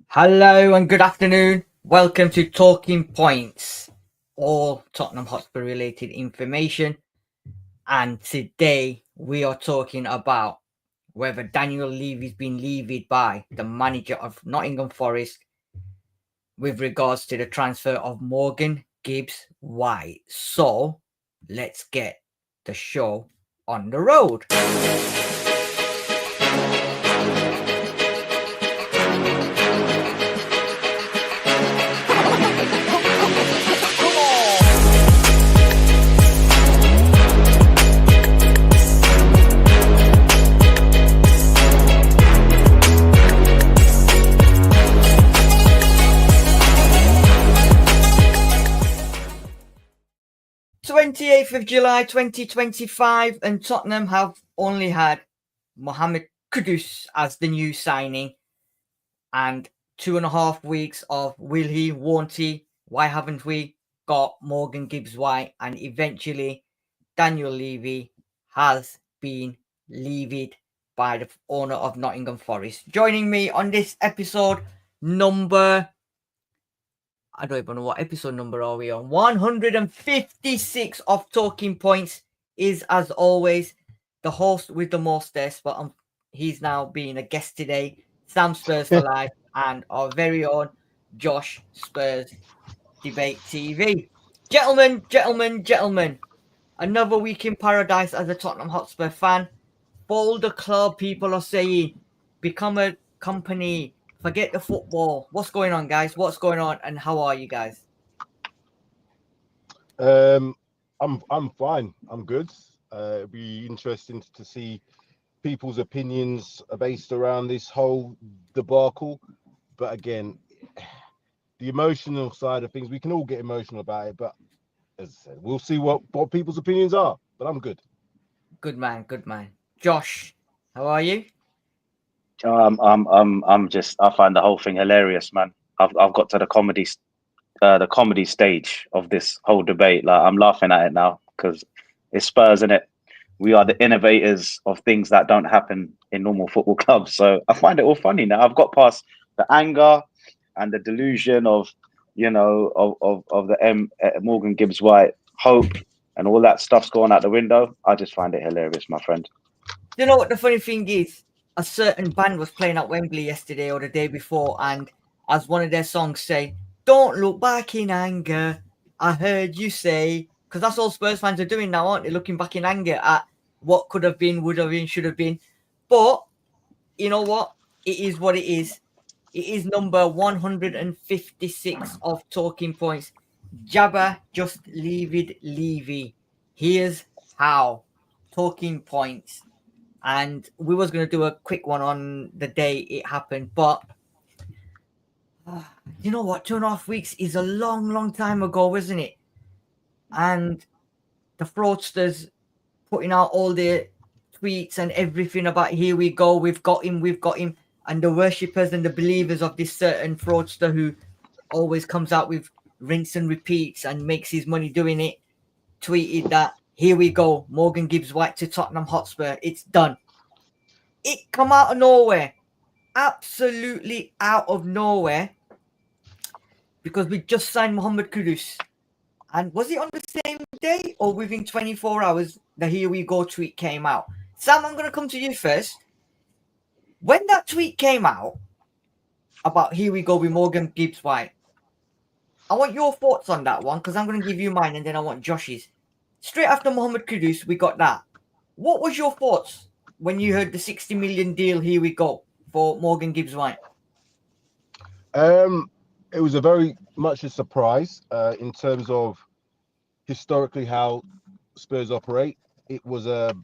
Hello and good afternoon. Welcome to Talking Points, all Tottenham Hotspur related information. And today we are talking about whether Daniel Levy's been levied by the manager of Nottingham Forest with regards to the transfer of Morgan Gibbs-White. So let's get the show on the road. 28th of July 2025, and Tottenham have only had Mohamed Kudus as the new signing, and 2.5 weeks of will he, won't he, why haven't we got Morgan Gibbs-White, and eventually Daniel Levy has been levied by the owner of Nottingham Forest. Joining me on this episode number, I don't even know what episode number are we on, 156 of Talking Points, is, as always, the host with the mostest, but he's now being a guest today, Sam Spurs for Life, and our very own Josh Spurs Debate TV. Gentlemen, another week in paradise as a Tottenham Hotspur fan. Fold the club, people are saying. Become a company. Forget the football. What's going on, guys? What's going on, and how are you guys? I'm fine. I'm good. It'll be interesting to see people's opinions based around this whole debacle. But again, the emotional side of things, we can all get emotional about it. But as I said, we'll see what people's opinions are. But I'm good. Good man. Josh, how are you? I'm just. I find the whole thing hilarious, man. I've got to the comedy stage of this whole debate. Like, I'm laughing at it now because it's Spurs, isn't it? We are the innovators of things that don't happen in normal football clubs. So I find it all funny now. I've got past the anger and the delusion of, of the Morgan Gibbs-White hope and all that stuff's going out the window. I just find it hilarious, my friend. You know what the funny thing is? A certain band was playing at Wembley yesterday or the day before, and as one of their songs say, "Don't look back in anger. I heard you say," because that's all Spurs fans are doing now, aren't they? Looking back in anger at what could have been, would have been, should have been. But you know what? It is what it is. It is number 156 of Talking Points. JABBA just levied Levy. Here's how. Talking Points. And we was going to do a quick one on the day it happened, but you know what? 2.5 weeks is a long time ago, isn't it? And the fraudsters putting out all the tweets and everything about here we go, we've got him. And the worshippers and the believers of this certain fraudster who always comes out with rinse and repeats and makes his money doing it, tweeted that here we go, Morgan Gibbs-White to Tottenham Hotspur, it's done. It come out of nowhere, absolutely out of nowhere, because we just signed Mohamed Kudus. And was it on the same day or within 24 hours the here we go tweet came out? Sam, I'm going to come to you first. When that tweet came out about here we go with Morgan Gibbs-White, I want your thoughts on that one, because I'm going to give you mine and then I want Josh's. Straight after Mohamed Kudus, we got that. What was your thoughts when you heard the 60 million deal, here we go, for Morgan Gibbs-White? It was a very much a surprise in terms of historically how Spurs operate. It was a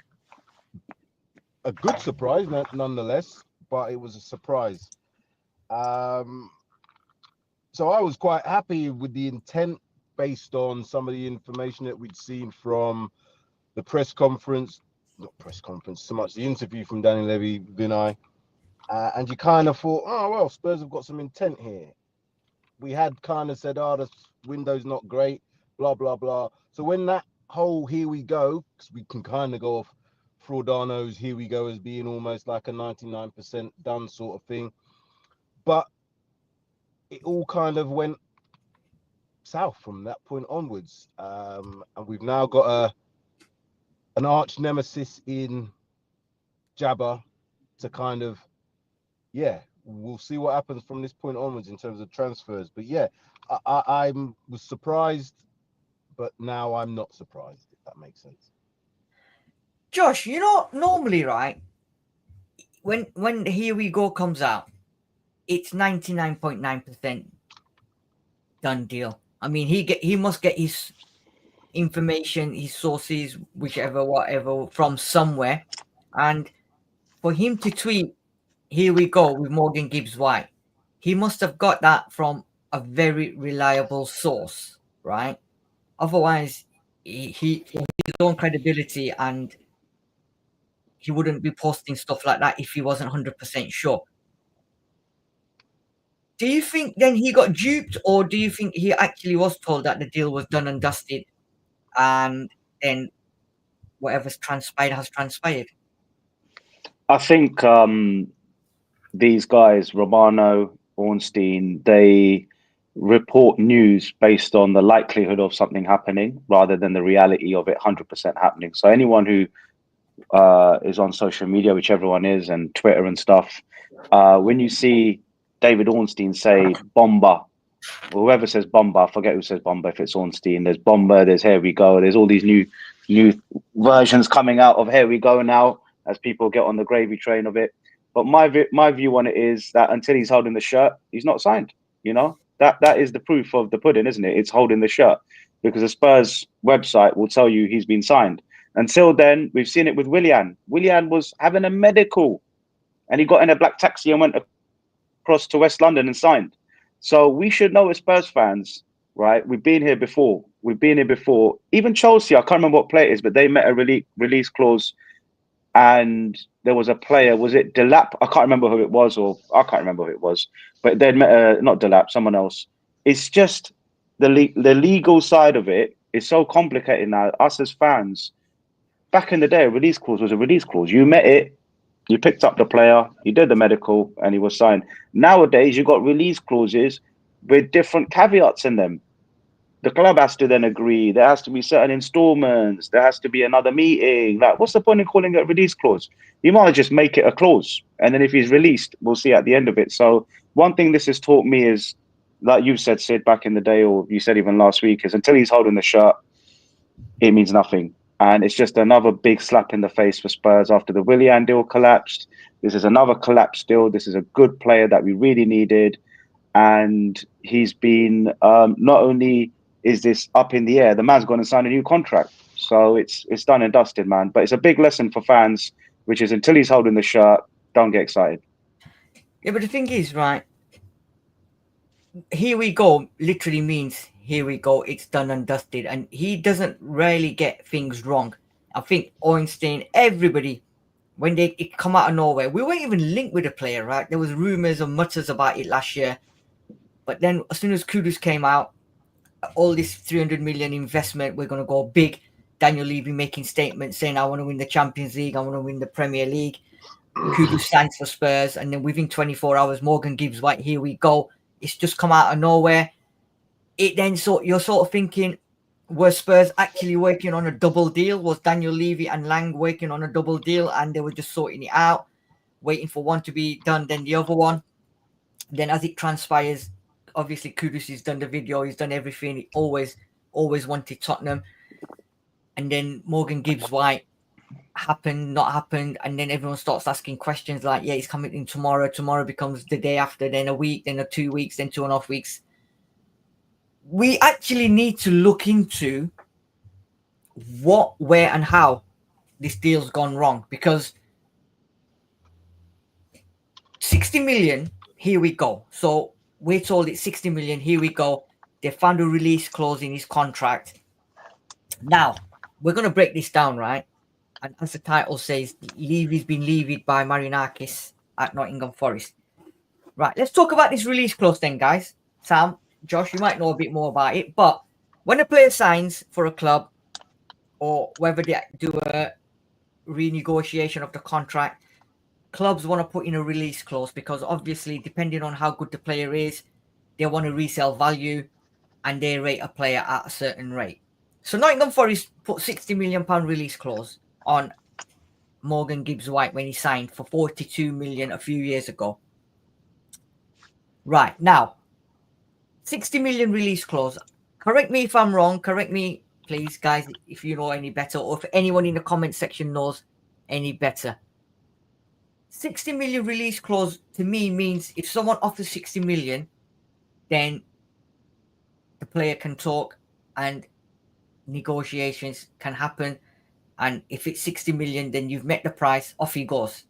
good surprise, nonetheless, but it was a surprise. So I was quite happy with the intent based on some of the information that we'd seen from the press conference, not press conference so much, the interview from Daniel Levy, and you kind of thought, oh, well, Spurs have got some intent here. We had kind of said, oh, the window's not great, blah, blah, blah. So when that whole here we go, because we can kind of go off Fraudano's here we go as being almost like a 99% done sort of thing. But it all kind of went south from that point onwards. And we've now got an arch nemesis in JABBA to kind of, yeah, we'll see what happens from this point onwards in terms of transfers. But yeah, I was surprised, but now I'm not surprised, if that makes sense. Josh, you know, normally, right, when Here We Go comes out, it's 99.9% done deal. I mean, he must get his information, his sources, whichever, whatever, from somewhere. And for him to tweet, "Here we go" with Morgan Gibbs-White, he must have got that from a very reliable source, right? Otherwise, he for his own credibility, and he wouldn't be posting stuff like that if he wasn't 100% sure. Do you think then he got duped, or do you think he actually was told that the deal was done and dusted, and then whatever's transpired has transpired? I think these guys, Romano, Ornstein, they report news based on the likelihood of something happening rather than the reality of it 100% happening. So anyone who is on social media, which everyone is, and Twitter and stuff, when you see David Ornstein say bomber, or whoever says bomber, I forget who says bomber, if it's Ornstein, there's bomber, there's Here We Go, there's all these new versions coming out of Here We Go now as people get on the gravy train of it. But my view on it is that until he's holding the shirt, he's not signed. You know, that is the proof of the pudding, isn't it? It's holding the shirt, because the Spurs website will tell you he's been signed. Until then, we've seen it with Willian. Willian was having a medical, and he got in a black taxi and went across to West London and signed. So we should know as Spurs fans, right? We've been here before. Even Chelsea, I can't remember what player it is, but they met a release clause, and there was a player, was it Delap? I can't remember who it was, but they'd met not Delap, someone else. It's just the legal side of it is so complicated now. Us as fans, back in the day, a release clause was a release clause. You met it, you picked up the player, you did the medical, and he was signed. Nowadays, you've got release clauses with different caveats in them. The club has to then agree. There has to be certain installments. There has to be another meeting. Like, what's the point in calling it a release clause? You might just make it a clause, and then if he's released, we'll see at the end of it. So one thing this has taught me is, like you've said, Sid, back in the day, or you said even last week, is until he's holding the shirt, it means nothing. And it's just another big slap in the face for Spurs after the Willian deal collapsed. This is another collapsed deal. This is a good player that we really needed. And he's been, not only is this up in the air, the man's going to sign a new contract. So it's done and dusted, man. But it's a big lesson for fans, which is until he's holding the shirt, don't get excited. Yeah, but the thing is, right, Here We Go literally means here we go, it's done and dusted. And he doesn't really get things wrong. I think Ornstein, everybody, when it come out of nowhere, we weren't even linked with the player, right? There was rumors and mutters about it last year. But then as soon as Kudus came out, all this 300 million investment, we're going to go big. Daniel Levy making statements saying, I want to win the Champions League, I want to win the Premier League. Kudus signs for Spurs, and then within 24 hours, Morgan Gibbs-White, here we go. It's just come out of nowhere. It then you're sort of thinking, were Spurs actually working on a double deal? Was Daniel Levy and Lang working on a double deal, and they were just sorting it out, waiting for one to be done, then the other one? Then as it transpires, obviously Kudus has done the video, he's done everything. He always wanted Tottenham. And then Morgan Gibbs-White, happened, not happened, and then everyone starts asking questions like, yeah, he's coming in tomorrow. Tomorrow becomes the day after, then a week, then 2 weeks, then 2.5 weeks. We actually need to look into what, where, and how this deal's gone wrong, because 60 million, here we go. So we're told it's 60 million, here we go. They found a release clause in his contract. Now, we're going to break this down, right? And as the title says, Levy's been levied by Marinakis at Nottingham Forest. Right, let's talk about this release clause then, guys. Sam, Josh, you might know a bit more about it, but when a player signs for a club, or whether they do a renegotiation of the contract, clubs want to put in a release clause, because obviously, depending on how good the player is, they want a resale value, and they rate a player at a certain rate. So Nottingham Forest put £60 million release clause on Morgan Gibbs-White when he signed for 42 million a few years ago. Right, now, 60 million release clause. Correct me if I'm wrong. Correct me, please, guys, if you know any better, or if anyone in the comment section knows any better. 60 million release clause to me means if someone offers 60 million, then the player can talk and negotiations can happen. And if it's 60 million, then you've met the price, off he goes.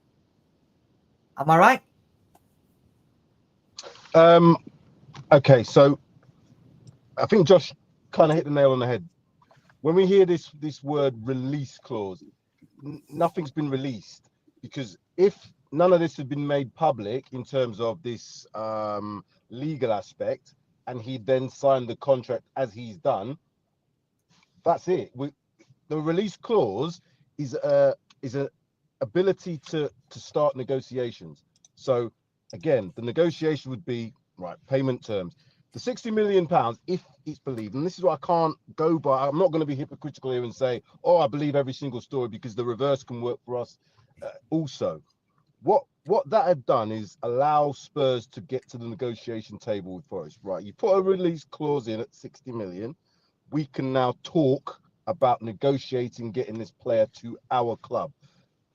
Am I right? Okay, so I think Josh kind of hit the nail on the head. When we hear this word release clause, nothing's been released, because if none of this had been made public in terms of this legal aspect, and he then signed the contract as he's done, that's it. The release clause is a ability to start negotiations. So again, the negotiation would be right, payment terms. The £60 million, if it's believed, and this is what I can't go by, I'm not going to be hypocritical here and say, oh, I believe every single story, because the reverse can work for us also. What that had done is allow Spurs to get to the negotiation table with Forest. Right, you put a release clause in at 60 million, we can now talk about negotiating getting this player to our club.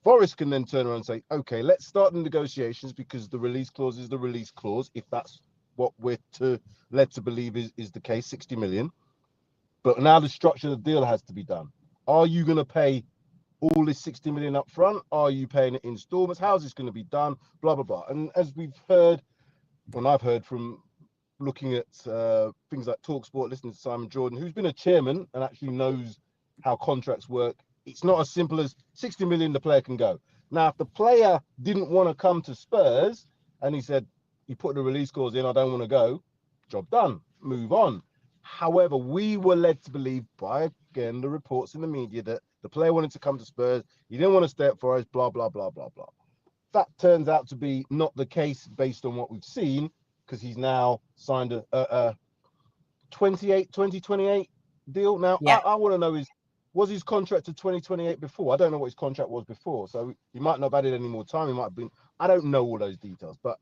Forest can then turn around and say, okay, let's start the negotiations, because the release clause is the release clause, if that's what we're led to believe is the case, 60 million. But now the structure of the deal has to be done. Are you going to pay all this 60 million up front? Are you paying it in installments? How's this going to be done? Blah, blah, blah. And as we've heard, when I've heard from looking at things like TalkSport, listening to Simon Jordan, who's been a chairman and actually knows how contracts work, it's not as simple as 60 million the player can go. Now, if the player didn't want to come to Spurs and he said, you put the release clause in, I don't want to go, job done, move on. However, we were led to believe by, again, the reports in the media that the player wanted to come to Spurs, he didn't want to stay at Forest, blah, blah, blah, blah, blah. That turns out to be not the case based on what we've seen, because he's now signed a 2028 deal. Now, yeah. I want to know was his contract to 2028 before? I don't know what his contract was before, so he might not have added any more time. He might have been, I don't know all those details, but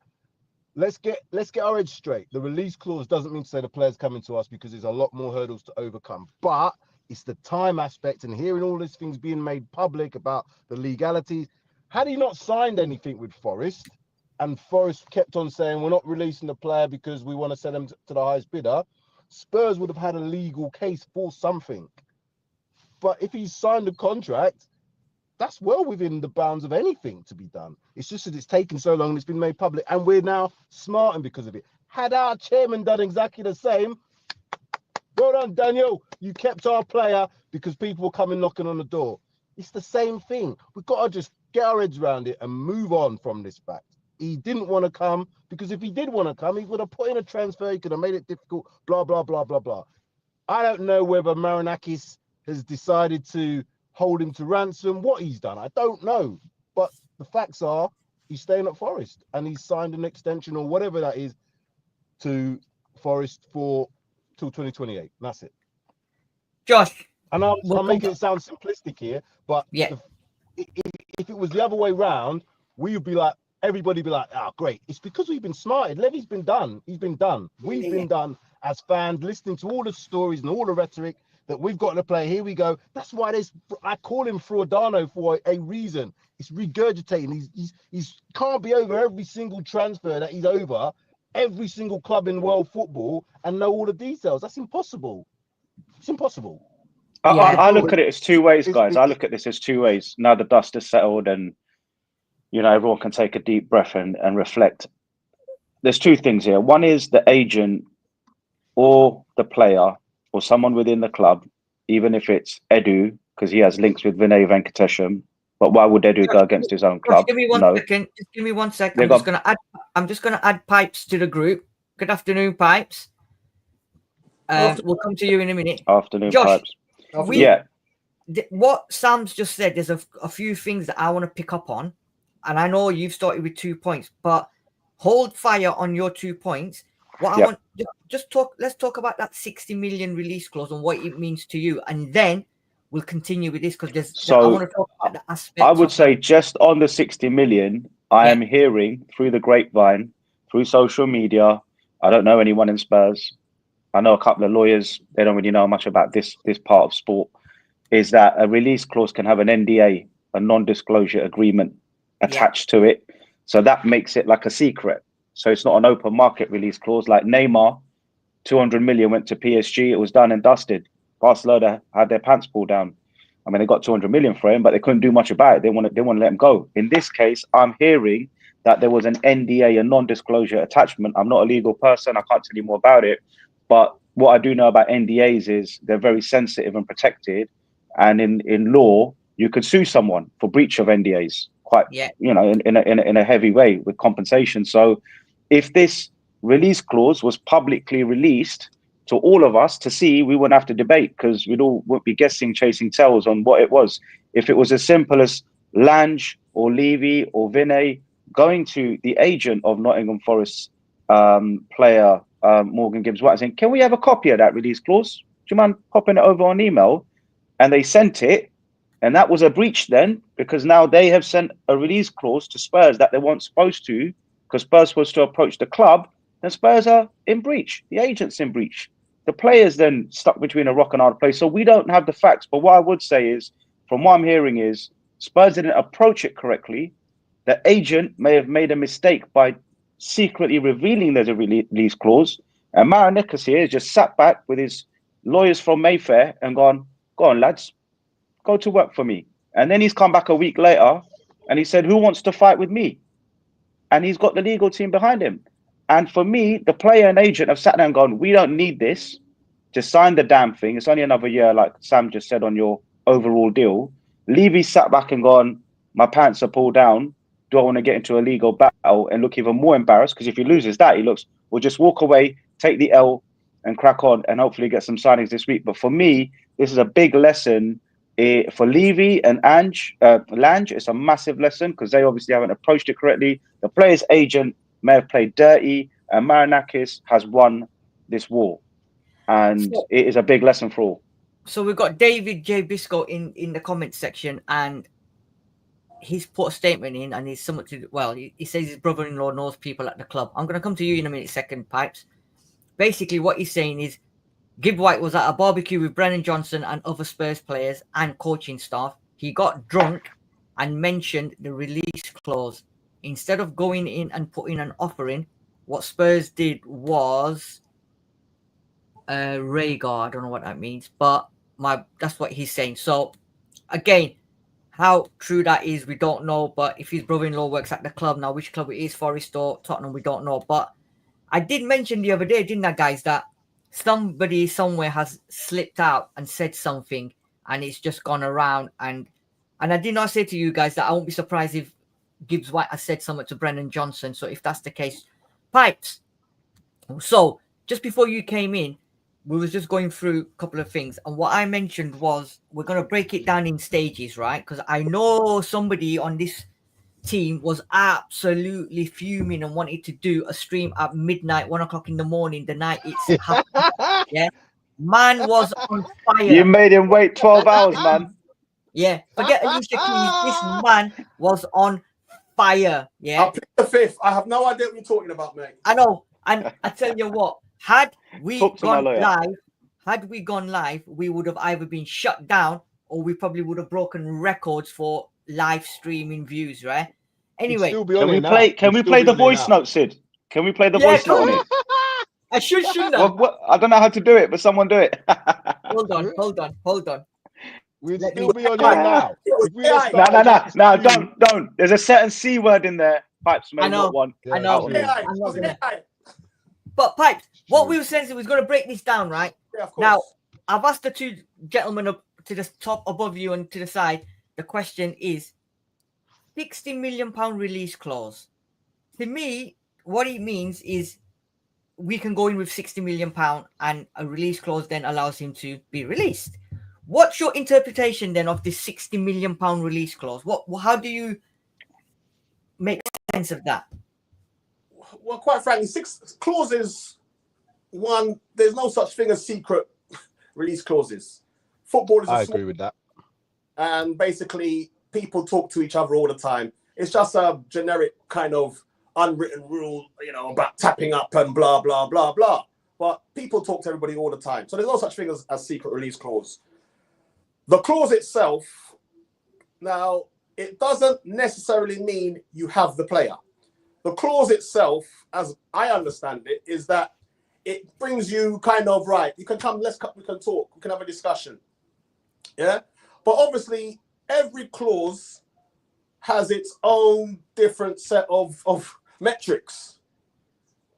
let's get our heads straight. The release clause doesn't mean to say the player's coming to us, because there's a lot more hurdles to overcome. But it's the time aspect and hearing all these things being made public about the legalities. Had he not signed anything with Forest, and Forest kept on saying, we're not releasing the player because we want to sell him to the highest bidder, Spurs would have had a legal case for something. But if he's signed a contract, that's well within the bounds of anything to be done. It's just that it's taken so long and it's been made public, and we're now smarting because of it. Had our chairman done exactly the same, well done, Daniel. You kept our player because people were coming knocking on the door. It's the same thing. We've got to just get our heads around it and move on from this fact. He didn't want to come, because if he did want to come, he would have put in a transfer. He could have made it difficult, blah, blah, blah, blah, blah. I don't know whether Marinakis has decided to hold him to ransom, what he's done, I don't know. But the facts are he's staying at Forest, and he's signed an extension or whatever that is to Forest for till 2028. That's it. Josh. And I'm making it sound simplistic here, but yeah, if it was the other way round, we would be like, everybody be like, oh, great. It's because we've been smarted. Levy's been done. He's been done. We've been done as fans, listening to all the stories and all the rhetoric that we've got to play. Here we go. That's why I call him Fraudano for a reason. It's regurgitating. He's can't be over every single transfer that he's over, every single club in world football, and know all the details. That's impossible. It's impossible. I look at it as two ways, guys. I look at this as two ways. Now the dust has settled and, you know, everyone can take a deep breath and reflect. There's two things here. One is the agent or the player or someone within the club, even if it's Edu, because he has links with Vinay Venkatesham. But why would Edu go against his own club? Give me one second. Just give me 1 second. I'm just gonna add Pipes to the group. Good afternoon, Pipes. We'll come to you in a minute. Afternoon, Josh, Pipes. What Sam's just said, there's a few things that I want to pick up on. And I know you've started with 2 points, but hold fire on your 2 points. What I Yep. want just talk. Let's talk about that 60 million release clause and what it means to you, and then we'll continue with this because I So want to talk about the aspects. I would of, say just on the 60 million, I Yeah. am hearing through the grapevine, through social media. I don't know anyone in Spurs. I know a couple of lawyers. They don't really know much about this part of sport. Is that a release clause can have an NDA, a non-disclosure agreement attached to it. So that makes it like a secret. So it's not an open market release clause like Neymar. 200 million went to PSG. It was done and dusted. Barcelona had their pants pulled down. I mean, they got 200 million for him, but they couldn't do much about it. They want to let him go. In this case, I'm hearing that there was an NDA, a non-disclosure attachment. I'm not a legal person. I can't tell you more about it. But what I do know about NDAs is they're very sensitive and protected. And in law, you could sue someone for breach of NDAs quite, in a heavy way with compensation. So if this release clause was publicly released to all of us to see, we wouldn't have to debate because we'd all would be guessing, chasing tails on what it was. If it was as simple as Lange or Levy or Vinay going to the agent of Nottingham Forest player Morgan Gibbs-White saying, can we have a copy of that release clause? Do you mind popping it over on email? And they sent it, and that was a breach then, because now they have sent a release clause to Spurs that they weren't supposed to, because Spurs was to approach the club, and Spurs are in breach. The agent's in breach. The players then stuck between a rock and a hard place. So we don't have the facts. But what I would say is, from what I'm hearing is, Spurs didn't approach it correctly. The agent may have made a mistake by secretly revealing there's a release clause. And Maranekos here has just sat back with his lawyers from Mayfair and gone, go on, lads, go to work for me. And then he's come back a week later and he said, who wants to fight with me? And he's got the legal team behind him. And for me, the player and agent have sat there and gone, we don't need this. Just sign the damn thing. It's only another year, like Sam just said, on your overall deal. Levy sat back and gone, my pants are pulled down. Do I want to get into a legal battle and look even more embarrassed? Because if he loses that, he looks, we'll just walk away, take the L and crack on and hopefully get some signings this week. But for me, this is a big lesson for Levy and Lange. It's a massive lesson because they obviously haven't approached it correctly. The player's agent may have played dirty, and Maranakis has won this war. And it is a big lesson for all. So we've got David J. Bisco in the comment section, and he's put a statement in, and he's somewhat to, well, he says his brother-in-law knows people at the club. I'm going to come to you in a minute, second, Pipes. Basically, what he's saying is Gibb-White was at a barbecue with Brennan Johnson and other Spurs players and coaching staff. He got drunk and mentioned the release clause. Instead of going in and putting an offer in, what Spurs did was Rhaegar. I don't know what that means, but that's what he's saying. So, again, how true that is, we don't know. But if his brother-in-law works at the club now, which club it is, Forest or Tottenham, we don't know. But I did mention the other day, didn't I, guys, that somebody somewhere has slipped out and said something, and it's just gone around. And I did not say to you guys that I won't be surprised if Gibbs-White has said something to Brennan Johnson. So if that's the case, Pipes. So just before you came in, we was just going through a couple of things, and what I mentioned was we're going to break it down in stages, right? Because I know somebody on this team was absolutely fuming and wanted to do a stream at midnight, 1 o'clock in the morning, the night it's happened. Yeah, man was on fire. You made him wait 12 hours, man. Yeah, forget Alicia Keys. This man was on fire. Yeah, I'll pick the fifth. I have no idea what you're talking about, mate. I know, and I tell you what, had we gone live, we would have either been shut down or we probably would have broken records for live streaming views, right? Anyway, can we play the voice note, Sid? Can we play the voice note on it? I shouldn't. Well, I don't know how to do it, but someone do it. Hold on. We'd still be on here now. No, don't. There's a certain C word in there. Pipes may not want. I know. But Pipes, what we were saying is we was going to break this down, right? Yeah, of course. Now, I've asked the two gentlemen up to the top above you and to the side. The question is, £60 million release clause. To me, what it means is we can go in with £60 million and a release clause then allows him to be released. What's your interpretation then of this £60 million release clause? How do you make sense of that? Well, quite frankly, 6 clauses one, there's no such thing as secret release clauses. Football is I agree with that. And basically people talk to each other all the time. It's just a generic kind of unwritten rule, you know, about tapping up and blah, blah, blah, blah. But people talk to everybody all the time. So there's no such thing as secret release clause. The clause itself, now, it doesn't necessarily mean you have the player. The clause itself, as I understand it, is that it brings you kind of, right, you can come, we can talk, we can have a discussion. Yeah? But obviously, every clause has its own different set of metrics.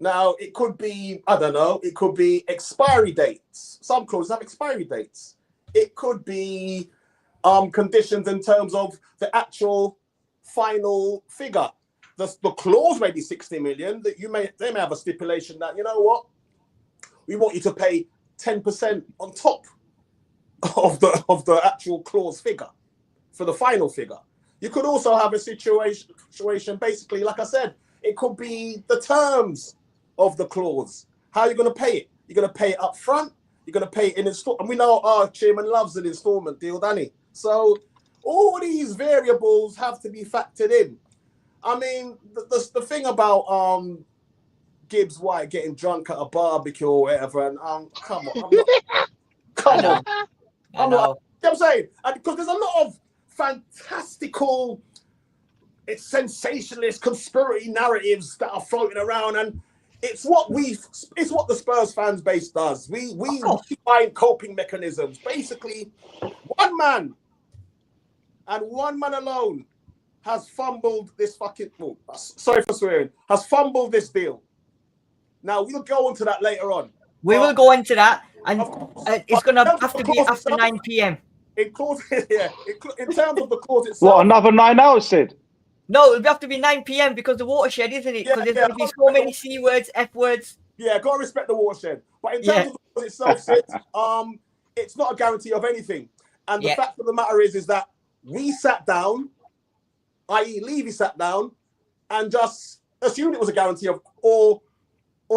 Now, it could be, I don't know, it could be expiry dates. Some clauses have expiry dates. It could be conditions in terms of the actual final figure. The clause may be 60 million. That they may have a stipulation that, you know what, we want you to pay 10% on top of the actual clause figure for the final figure. You could also have a situation basically, like I said, it could be the terms of the clause. How are you going to pay it? You're going to pay it up front. You're going to pay it in installment. And we know our chairman loves an installment deal, doesn't he? So all these variables have to be factored in. I mean, the thing about Gibbs-White getting drunk at a barbecue or whatever, and come on, come on. I know. You know what I'm saying? Because there's a lot of fantastical, it's sensationalist conspiracy narratives that are floating around, and it's what the Spurs fans base does. We find coping mechanisms. Basically, one man and one man alone has fumbled this fucking. Oh, sorry for swearing. Has fumbled this deal. Now we'll go into that later on. We will go into that, and it's gonna have to be after 9 p.m. In terms of the clause itself. What, another 9 hours, Sid? No, it'll have to be 9 p.m. because the watershed, isn't it? Because there's going to be so many C words, F words. Yeah, gotta respect the watershed. But in terms of the clause itself, Sid, it's not a guarantee of anything. And the fact of the matter is that we sat down, i.e. Levy sat down, and just assumed it was a guarantee of, or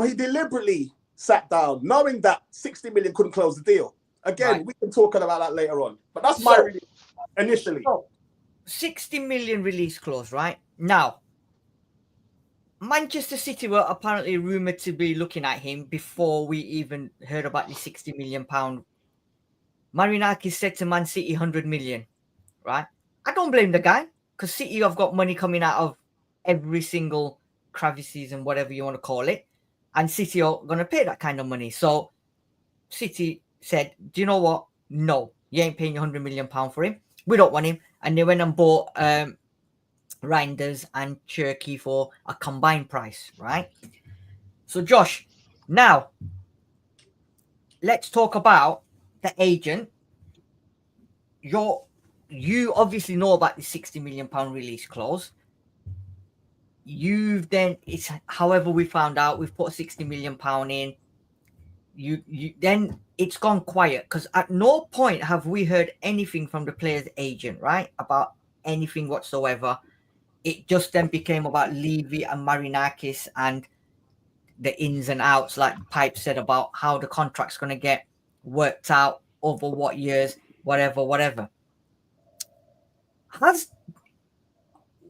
he deliberately sat down, knowing that 60 million couldn't close the deal. Again, we can talk about that later on. But that's my reading initially. 60 million release clause, right? Now, Manchester City were apparently rumoured to be looking at him before we even heard about the £60 million. Marinakis said to Man City 100 million, right? I don't blame the guy, because City have got money coming out of every single crevices and whatever you want to call it, and City are going to pay that kind of money. So City said, do you know what? No, you ain't paying £100 million for him. We don't want him. And they went and bought Reinders and Cherky for a combined price, right? So, Josh, now let's talk about the agent. You obviously know about the £60 million release clause. However we found out, we've put £60 million in. Then it's gone quiet, because at no point have we heard anything from the player's agent, right, about anything whatsoever. It just then became about Levy and Marinakis and the ins and outs, like Pipe said, about how the contract's going to get worked out over what years, whatever.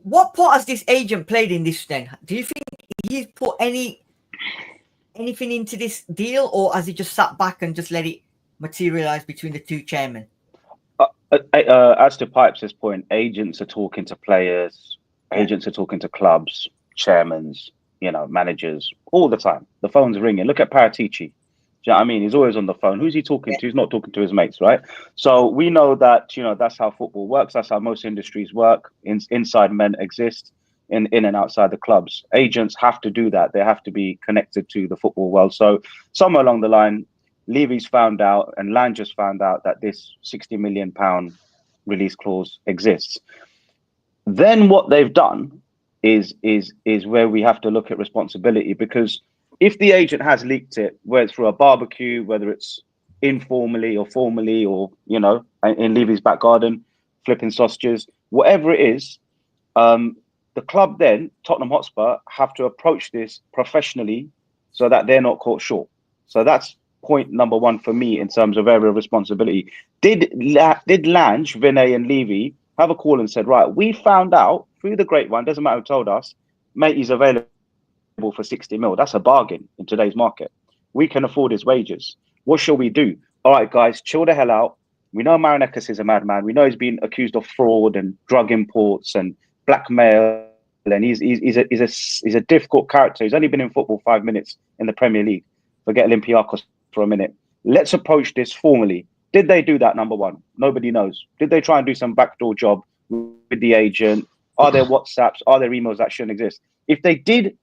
What part has this agent played in this then? Do you think he's put anything into this deal, or has he just sat back and just let it materialize between the two chairmen? As to Pipes' point, agents are talking to players, agents are talking to clubs, chairmans, managers all the time. The phone's ringing. Look at Paratici. Do you know what I mean? He's always on the phone. Who's he talking to? He's not talking to his mates, right? So we know that, that's how football works. That's how most industries work. Inside men exist in and outside the clubs. Agents have to do that. They have to be connected to the football world. So somewhere along the line, Levy's found out and Land just found out that this £60 million release clause exists. Then what they've done is where we have to look at responsibility, because if the agent has leaked it, whether it's through a barbecue, whether it's informally or formally, or, in Levy's back garden, flipping sausages, whatever it is, the club then, Tottenham Hotspur, have to approach this professionally so that they're not caught short. So that's point number one for me in terms of area of responsibility. Did Lange, Vinay, and Levy have a call and said, right, we found out through the grapevine, doesn't matter who told us, mate, he's available for 60 mil. That's a bargain in today's market. We can afford his wages. What shall we do? All right, guys, chill the hell out. We know Marinakis is a madman. We know he's been accused of fraud and drug imports and blackmail, and he's a difficult character. He's only been in football 5 minutes in the Premier League. Forget Olympiacos for a minute. Let's approach this formally. Did they do that? Number one, nobody knows. Did they try and do some backdoor job with the agent? Are there WhatsApps? Are there emails that shouldn't exist? If they did,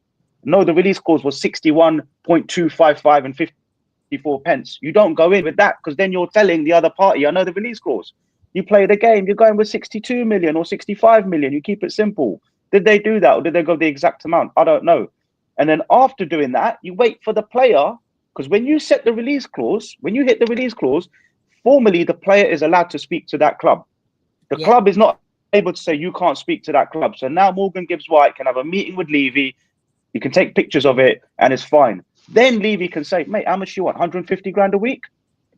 no, the release clause was 61.255 and 54 pence. You don't go in with that because then you're telling the other party, I know the release clause. You play the game, you're going with 62 million or 65 million. You keep it simple. Did they do that or did they go the exact amount? I don't know. And then after doing that, you wait for the player, because when you set the release clause, when you hit the release clause, formally the player is allowed to speak to that club. The club is not able to say you can't speak to that club. So now Morgan Gibbs-White can have a meeting with Levy. You can take pictures of it and it's fine. Then Levy can say, mate, how much do you want? 150 grand a week?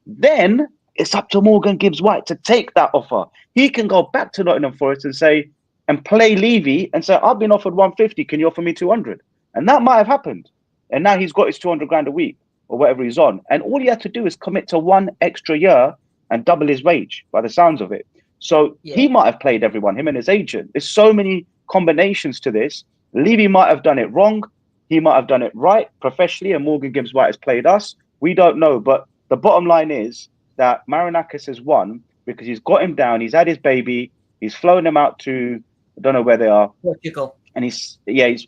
Then it's up to Morgan Gibbs-White to take that offer. He can go back to Nottingham Forest and say, and play Levy and say, I've been offered 150. Can you offer me 200? And that might have happened. And now he's got his 200 grand a week or whatever he's on. And all he had to do is commit to 1 extra year and double his wage by the sounds of it. So he might have played everyone, him and his agent. There's so many combinations to this. Levy might have done it wrong. He might have done it right professionally, and Morgan Gibbs-White has played us. We don't know. But the bottom line is that Marinakis has won because he's got him down. He's had his baby. He's flown him out to, I don't know where they are. Portugal. And he's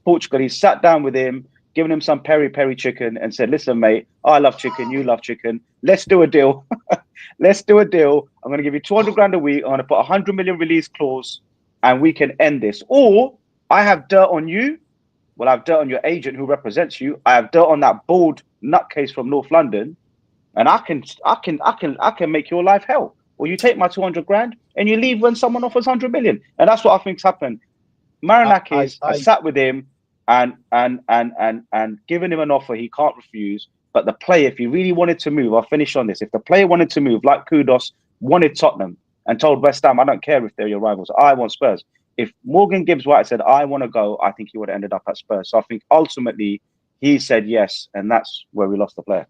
Portugal. He's sat down with him, given him some peri-peri chicken and said, listen, mate, I love chicken. You love chicken. Let's do a deal. Let's do a deal. I'm going to give you 200 grand a week. I'm going to put 100 million release clause and we can end this. Or I have dirt on you. Well, I have dirt on your agent who represents you. I have dirt on that bald nutcase from North London, and I can make your life hell. Or you take my 200 grand and you leave when someone offers 100 million. And that's what I think's happened. Marinakis has sat with him and given him an offer he can't refuse. But the player, if he really wanted to move, I'll finish on this. If the player wanted to move, like Kudos wanted Tottenham and told West Ham, I don't care if they're your rivals, I want Spurs. If Morgan Gibbs-White said, I want to go, I think he would have ended up at Spurs. So I think ultimately he said yes, and that's where we lost the player.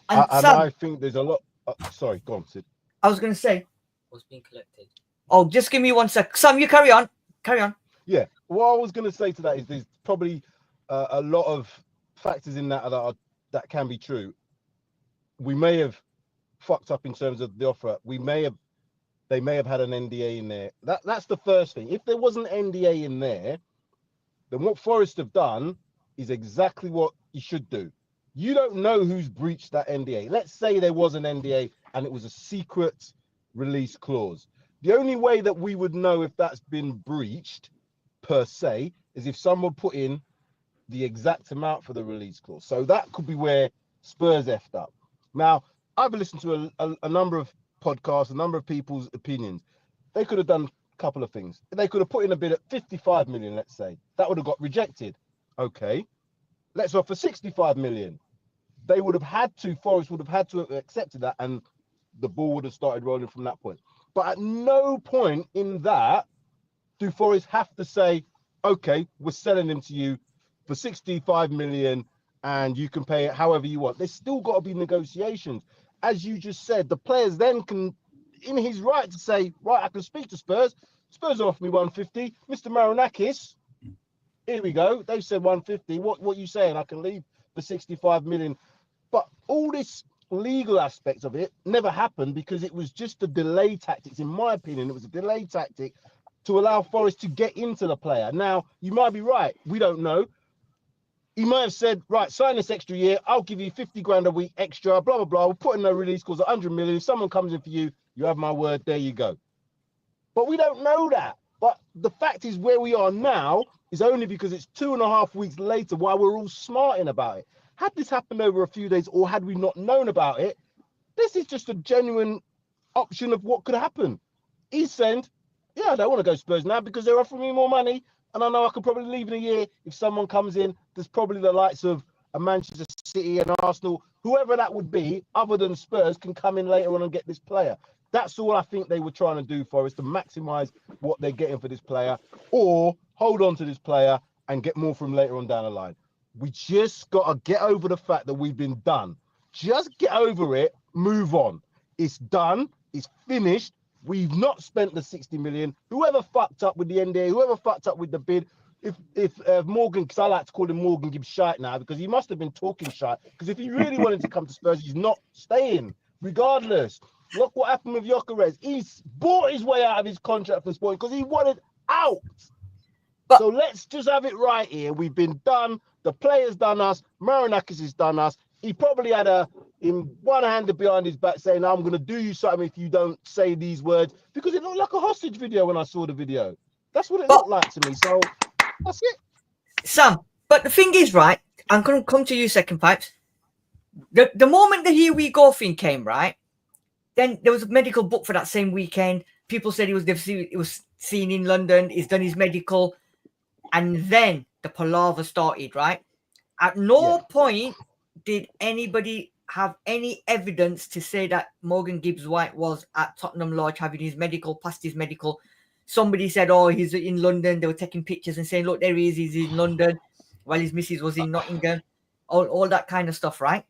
And Sam, I think there's a lot. Sorry, go on, Sid. I was going to say, what's being collected? Oh, just give me 1 sec. Sam, you carry on. Carry on. Yeah. What I was going to say to that is there's probably a lot of factors in that that can be true. We may have fucked up in terms of the offer. They may have had an NDA in there. That's the first thing. If there was an NDA in there, then what Forest have done is exactly what you should do. You don't know who's breached that NDA. Let's say there was an NDA and it was a secret release clause. The only way that we would know if that's been breached per se is if someone put in the exact amount for the release clause. So that could be where Spurs effed up. Now, I've listened to a number of podcasts, a number of people's opinions. They could have done a couple of things. They could have put in a bid at 55 million, let's say. That would have got rejected. Okay. Let's offer 65 million. They would have had to, Forest would have had to have accepted that, and the ball would have started rolling from that point. But at no point in that do Forest have to say, okay, we're selling him to you for 65 million and you can pay it however you want. There's still got to be negotiations. As you just said, the players then can, in his right to say, right, I can speak to Spurs. Spurs offer me 150. Mr. Marinakis, here we go. They said 150. What are you saying? I can leave for 65 million. But all this legal aspect of it never happened because it was just a delay tactics. In my opinion, it was a delay tactic to allow Forest to get into the player. Now, you might be right. We don't know. He might have said, right, sign this extra year. I'll give you 50 grand a week extra, blah, blah, blah. We'll put in no release clause, 100 million. If someone comes in for you, you have my word. There you go. But we don't know that. But the fact is where we are now is only because it's 2.5 weeks later while we're all smarting about it. Had this happened over a few days or had we not known about it, this is just a genuine option of what could happen. He's saying, yeah, I don't want to go Spurs now because they're offering me more money. And I know I could probably leave in a year if someone comes in. There's probably the likes of a Manchester City and Arsenal, whoever that would be, other than Spurs, can come in later on and get this player. That's all I think they were trying to do for us, to maximize what they're getting for this player, or hold on to this player and get more from later on down the line. We just got to get over the fact that we've been done. Just get over it, move on. It's done, it's finished. We've not spent the 60 million. Whoever fucked up with the NDA, whoever fucked up with the bid, if Morgan, because I like to call him Morgan Gibbs-White now, because he must have been talking shite, because if he really wanted to come to Spurs, he's not staying, regardless. Look what happened with Gyökeres. He's bought his way out of his contract for Sporting because he wanted out. But, so let's just have it right here. We've been done. The player's done us. Marinakis has done us. He probably had in one hand behind his back saying, I'm going to do you something if you don't say these words, because it looked like a hostage video when I saw the video. That's what it looked like to me. So that's it. Sam, but the thing is, right, I'm going to come to you second, Pipes. The moment the Here We Go thing came, right, then there was a medical book for that same weekend. People said it was seen in London. He's done his medical. And then the palaver started, right? At no point did anybody have any evidence to say that Morgan Gibbs-White was at Tottenham Lodge having his medical, past his medical. Somebody said, oh, he's in London. They were taking pictures and saying, look, there he is. He's in London while his missus was in Nottingham. All that kind of stuff, right?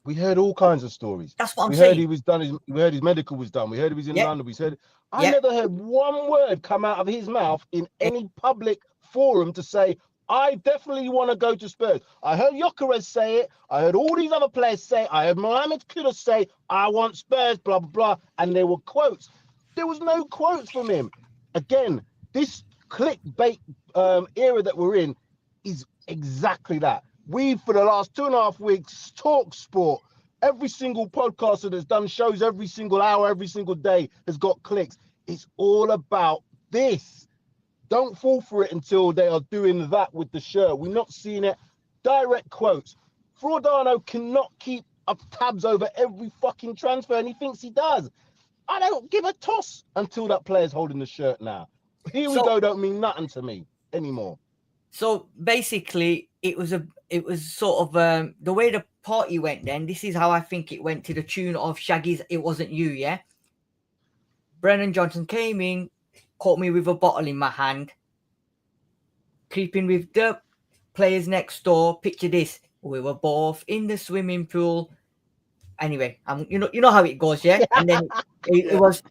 We heard all kinds of stories. That's what I'm saying. Heard he was done. We heard his medical was done. We heard he was in London. We said, I never heard one word come out of his mouth in any public forum to say, I definitely want to go to Spurs. I heard Gyökeres say it. I heard all these other players say it. I heard Mohamed Kudus say, I want Spurs, blah, blah, blah. And there were quotes. There was no quotes from him. Again, this clickbait era that we're in is exactly that. We, for the last 2.5 weeks, talk sport. Every single podcaster that's done shows every single hour, every single day has got clicks. It's all about this. Don't fall for it until they are doing that with the shirt. We're not seeing it. Direct quotes. Fraudano cannot keep up tabs over every fucking transfer, and he thinks he does. I don't give a toss until that player's holding the shirt now. Here we go don't mean nothing to me anymore. So basically, it was sort of the way the party went then. This is how I think it went, to the tune of Shaggy's It Wasn't You, yeah? Brennan Johnson came in, caught me with a bottle in my hand, creeping with the players next door. Picture this. We were both in the swimming pool. Anyway, you know how it goes, yeah? And then it was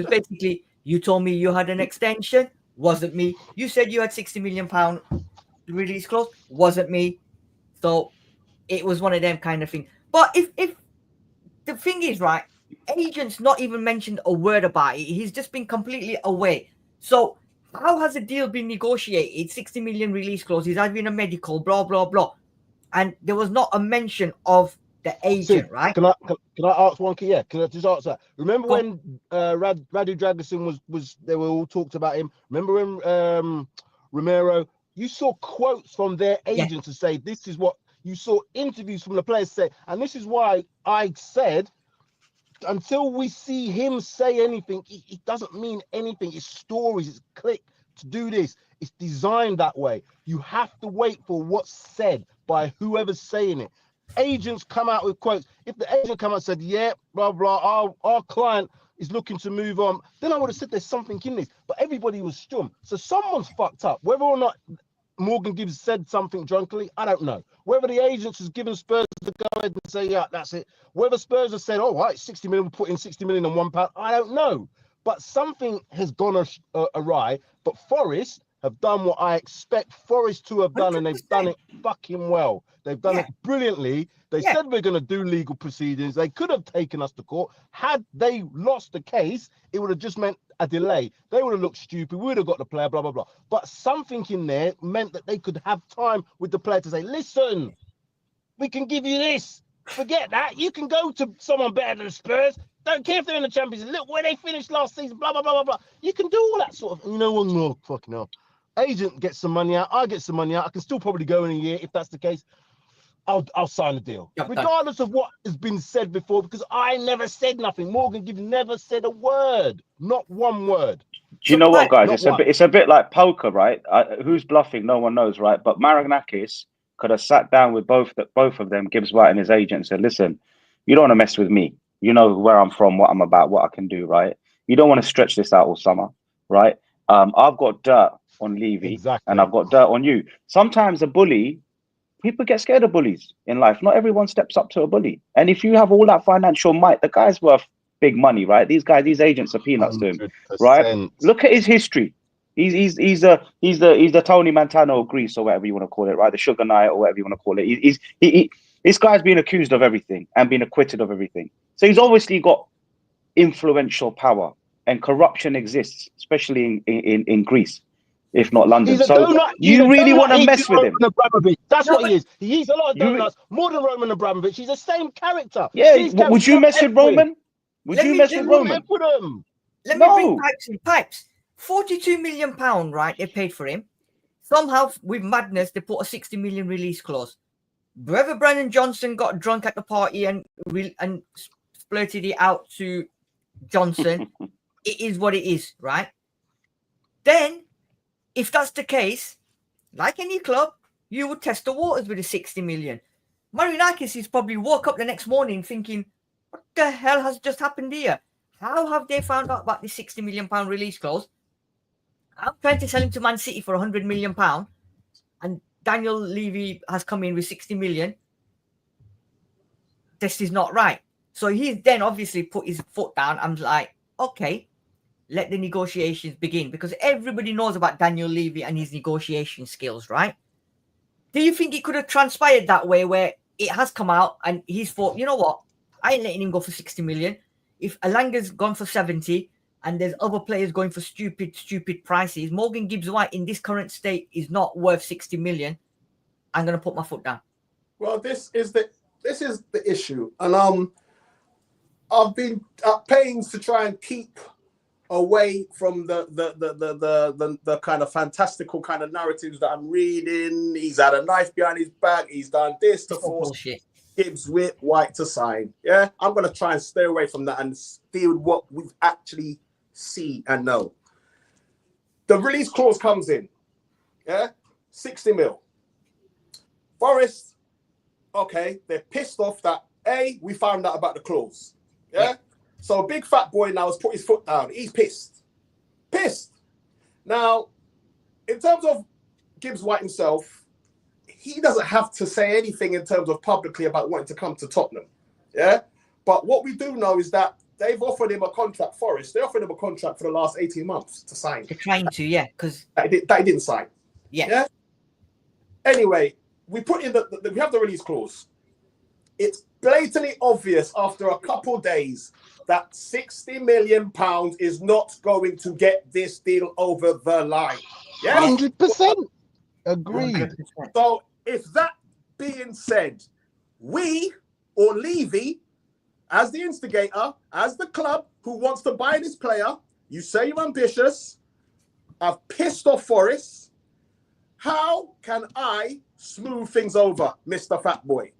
basically, you told me you had an extension. Wasn't me. You said you had £60 million release clause. Wasn't me. So it was one of them kind of thing. But if the thing is, right, agent's not even mentioned a word about it. He's just been completely away. So how has the deal been negotiated? 60 million release clause. He's having a medical, blah, blah, blah. And there was not a mention of the agent, right? Can I ask one? Yeah, can I just ask that? Remember when Radu Dragusin was they were all talked about him? Remember when Romero? You saw quotes from their agents to say this is what you saw, interviews from the players say, and this is why I said until we see him say anything, it doesn't mean anything. It's stories. It's click to do this. It's designed that way. You have to wait for what's said by whoever's saying it. Agents come out with quotes. If the agent come out and said, yeah, blah, blah, our client is looking to move on, then I would have said there's something in this. But everybody was stum. So someone's fucked up. Whether or not Morgan Gibbs said something drunkenly, I don't know. Whether the agents has given Spurs to go ahead and say, yeah, that's it. Whether Spurs have said, all right, 60 million, we'll put in 60 million and £1, I don't know. But something has gone awry. But Forest have done what I expect Forest to have done, 100%. And they've done it fucking well. They've done it brilliantly. They said we're going to do legal proceedings. They could have taken us to court. Had they lost the case, it would have just meant a delay. They would have looked stupid. We would have got the player, blah, blah, blah. But something in there meant that they could have time with the player to say, listen, we can give you this. Forget that. You can go to someone better than Spurs. Don't care if they're in the Champions League. Look where they finished last season, blah, blah, blah, blah, blah. You can do all that sort of, you know what? No, fucking hell. Agent gets some money out. I get some money out. I can still probably go in a year if that's the case. I'll sign the deal, regardless of what has been said before, because I never said nothing. Morgan Gibbs never said a word, not one word. Do you know what, guys? It's a bit like poker, right? Who's bluffing? No one knows, right? But Marinakis could have sat down with both of them, Gibbs-White and his agent, and said, listen, you don't want to mess with me. You know where I'm from, what I'm about, what I can do, right? You don't want to stretch this out all summer, right? I've got dirt on Levy, Exactly. and I've got dirt on you. Sometimes a bully, people get scared of bullies in life. Not everyone steps up to a bully. And if you have all that financial might, the guy's worth big money, right? These agents are peanuts to him, right? Look at his history. He's the Tony Montana of Greece, or whatever you want to call it, right? The Sugar Knight, or whatever you want to call it. This guy's been accused of everything and been acquitted of everything. So he's obviously got influential power, and corruption exists, especially in Greece, if not London. He's a so donut. you really want to mess with him? That's what he is. He eats a lot of donuts, more than Roman Abramovich. He's the same character. Yeah. Would you mess with Roman? Would you mess with Roman? Let me bring Pipes in. Pipes. £42 million, right? They paid for him. Somehow, with madness, they put a 60 million release clause. Brother Brandon Johnson got drunk at the party and splurted it out to Johnson. It is what it is, right? Then, if that's the case, like any club, you would test the waters with a 60 million. Marinakis is probably woke up the next morning thinking, what the hell has just happened here? How have they found out about this £60 million release clause? I'm trying to sell him to Man City for £100 million, and Daniel Levy has come in with 60 million. This is not right. So he's then obviously put his foot down. I'm like, okay, let the negotiations begin, because everybody knows about Daniel Levy and his negotiation skills, right? Do you think it could have transpired that way, where it has come out and he's thought, you know what, I ain't letting him go for 60 million. If Alanga's gone for 70 and there's other players going for stupid prices, Morgan Gibbs-White in this current state is not worth 60 million. I'm going to put my foot down. Well, this is the issue. And I've been at pains to try and keep away from the kind of fantastical kind of narratives that I'm reading. He's had a knife behind his back. He's done this to force Gibbs-White to sign. Yeah, I'm going to try and stay away from that and deal with what we actually see and know. The release clause comes in. Yeah, 60 mil. Forest, okay, they're pissed off that we found out about the clause. Yeah. So big fat boy now has put his foot down. He's pissed. Now, in terms of Gibbs-White himself, he doesn't have to say anything in terms of publicly about wanting to come to Tottenham. Yeah. But what we do know is that they've offered him a contract, Forest. They offered him a contract for the last 18 months to sign. They're trying to, yeah, because that he didn't sign. Yeah. Anyway, we put in we have the release clause. It's blatantly obvious after a couple of days that £60 million is not going to get this deal over the line. Yeah, 100%. Agreed. 100%. So, if that being said, we or Levy, as the instigator, as the club who wants to buy this player, you say you're ambitious, I've pissed off Forest. How can I smooth things over, Mr. Fat Boy?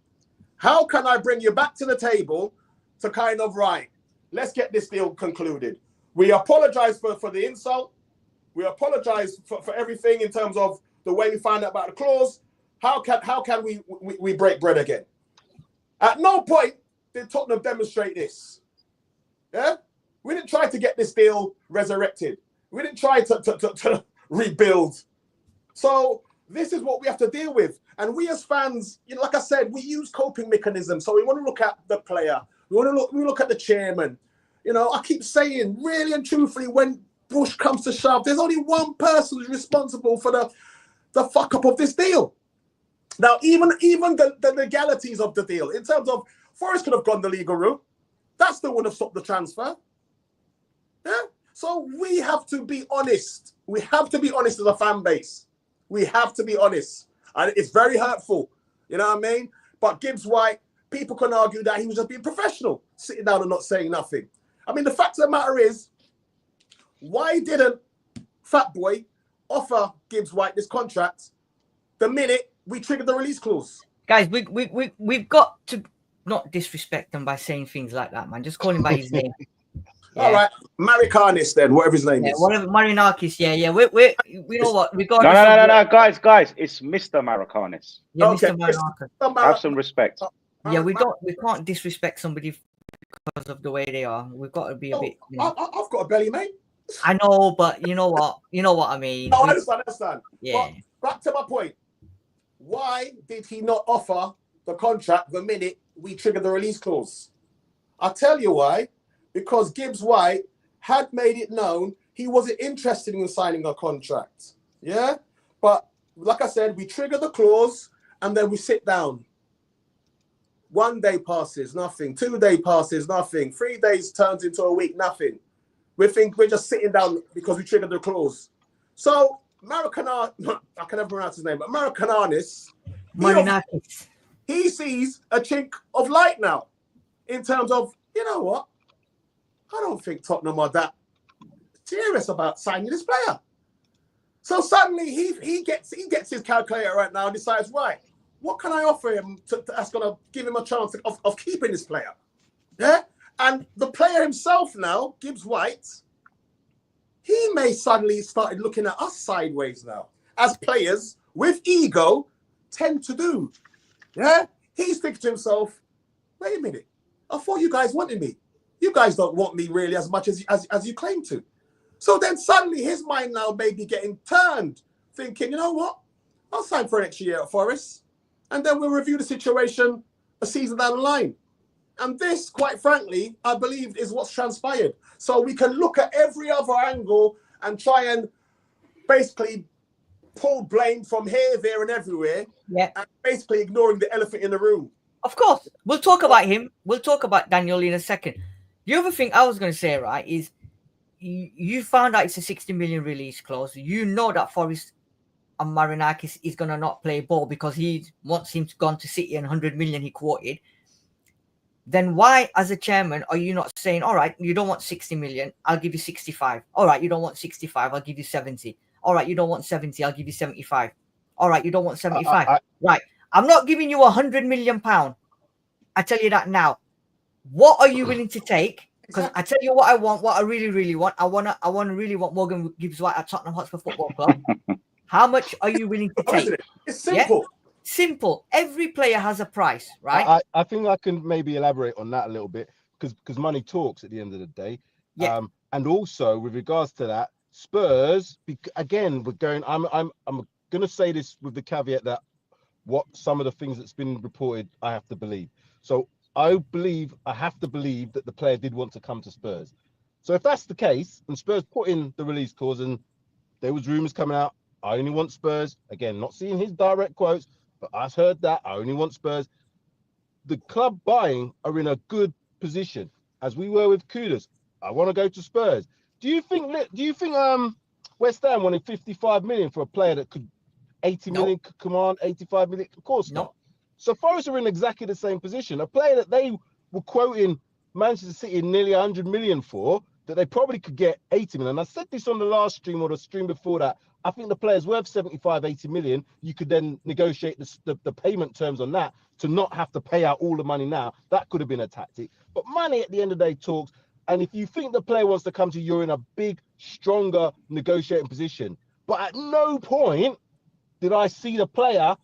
How can I bring you back to the table to kind of, right, let's get this deal concluded. We apologize for the insult. We apologize for everything in terms of the way we found out about the clause. How can we break bread again? At no point did Tottenham demonstrate this. Yeah? We didn't try to get this deal resurrected. We didn't try to rebuild. So this is what we have to deal with. And we as fans, you know, like I said, we use coping mechanisms. So we want to look at the player. We look at the chairman. You know, I keep saying, really and truthfully, when push comes to shove, there's only one person who's responsible for the fuck up of this deal. Now, even the legalities of the deal, in terms of Forest could have gone the legal route, that still would have stopped the transfer. Yeah. So we have to be honest. We have to be honest as a fan base. We have to be honest. And it's very hurtful. You know what I mean? But Gibbs-White, people can argue that he was just being professional, sitting down and not saying nothing. I mean, the fact of the matter is, why didn't Fat Boy offer Gibbs-White this contract the minute we triggered the release clause? Guys, we've got to not disrespect him by saying things like that, man. Just call him by his name. All right, Maricanis then, whatever his name is. Whatever, Marinakis. Yeah. We know what. No, guys. It's Mr. Maricanis. Yeah, Okay. Mr. Marinakis. Have some respect. Yeah, we can't disrespect somebody because of the way they are. We've got to be a bit. You know. I've got a belly, mate. I know, but you know what? You know what I mean. No, I understand. Yeah. But back to my point. Why did he not offer the contract the minute we triggered the release clause? I'll tell you why. Because Gibbs-White had made it known he wasn't interested in signing a contract. Yeah? But like I said, we trigger the clause and then we sit down. 1 day passes, nothing. 2 days passes, nothing. 3 days turns into a week, nothing. We think we're just sitting down because we triggered the clause. So Maricanis, I can never pronounce his name, but Maricanis, he sees a chink of light now in terms of, you know what? I don't think Tottenham are that serious about signing this player. So suddenly he gets his calculator right now and decides, right, what can I offer him that's going to give him a chance of keeping this player? Yeah? And the player himself now, Gibbs-White, he may suddenly started looking at us sideways now, as players with ego tend to do. Yeah? He's thinking to himself, wait a minute, I thought you guys wanted me. You guys don't want me really as much as you claim to. So then suddenly his mind now may be getting turned, thinking, you know what? I'll sign for an extra year at Forest, and then we'll review the situation a season down the line. And this, quite frankly, I believe is what's transpired. So we can look at every other angle and try and basically pull blame from here, there, and everywhere. Yeah. And basically ignoring the elephant in the room. Of course. We'll talk about him. We'll talk about Daniel in a second. The other thing I was going to say, right, is you found out it's a 60 million release clause. You know that Forest and Marinakis is going to not play ball because he wants him to go on to City and 100 million he quoted. Then why, as a chairman, are you not saying, all right, you don't want 60 million, I'll give you 65. All right, you don't want 65, I'll give you 70. All right, you don't want 70, I'll give you 75. All right, you don't want 75. Right, I'm not giving you 100 million pound. I tell you that now. What are you willing to take? Because I tell you what I want, what I really want. I want to really want Morgan Gibbs-White at Tottenham Hotspur Football Club. How much are you willing to take? It's simple. Yeah? Simple. Every player has a price, right? I think I can maybe elaborate on that a little bit because money talks at the end of the day. Yeah. And also with regards to that, Spurs again. We're going. I'm going to say this with the caveat that what some of the things that's been reported, I have to believe. So I have to believe that the player did want to come to Spurs. So if that's the case, and Spurs put in the release clause, and there was rumors coming out, I only want Spurs. Again, not seeing his direct quotes, but I've heard that I only want Spurs. The club buying are in a good position, as we were with Kudus. I want to go to Spurs. Do you think West Ham wanted 55 million for a player that could 80 million could command 85 million? Of course not. So Forest are in exactly the same position. A player that they were quoting Manchester City nearly 100 million for, that they probably could get 80 million. And I said this on the last stream or the stream before that. I think the player's worth 75, 80 million. You could then negotiate the payment terms on that to not have to pay out all the money now. That could have been a tactic. But money at the end of the day talks. And if you think the player wants to come to you, you're in a big, stronger negotiating position. But at no point did I see the player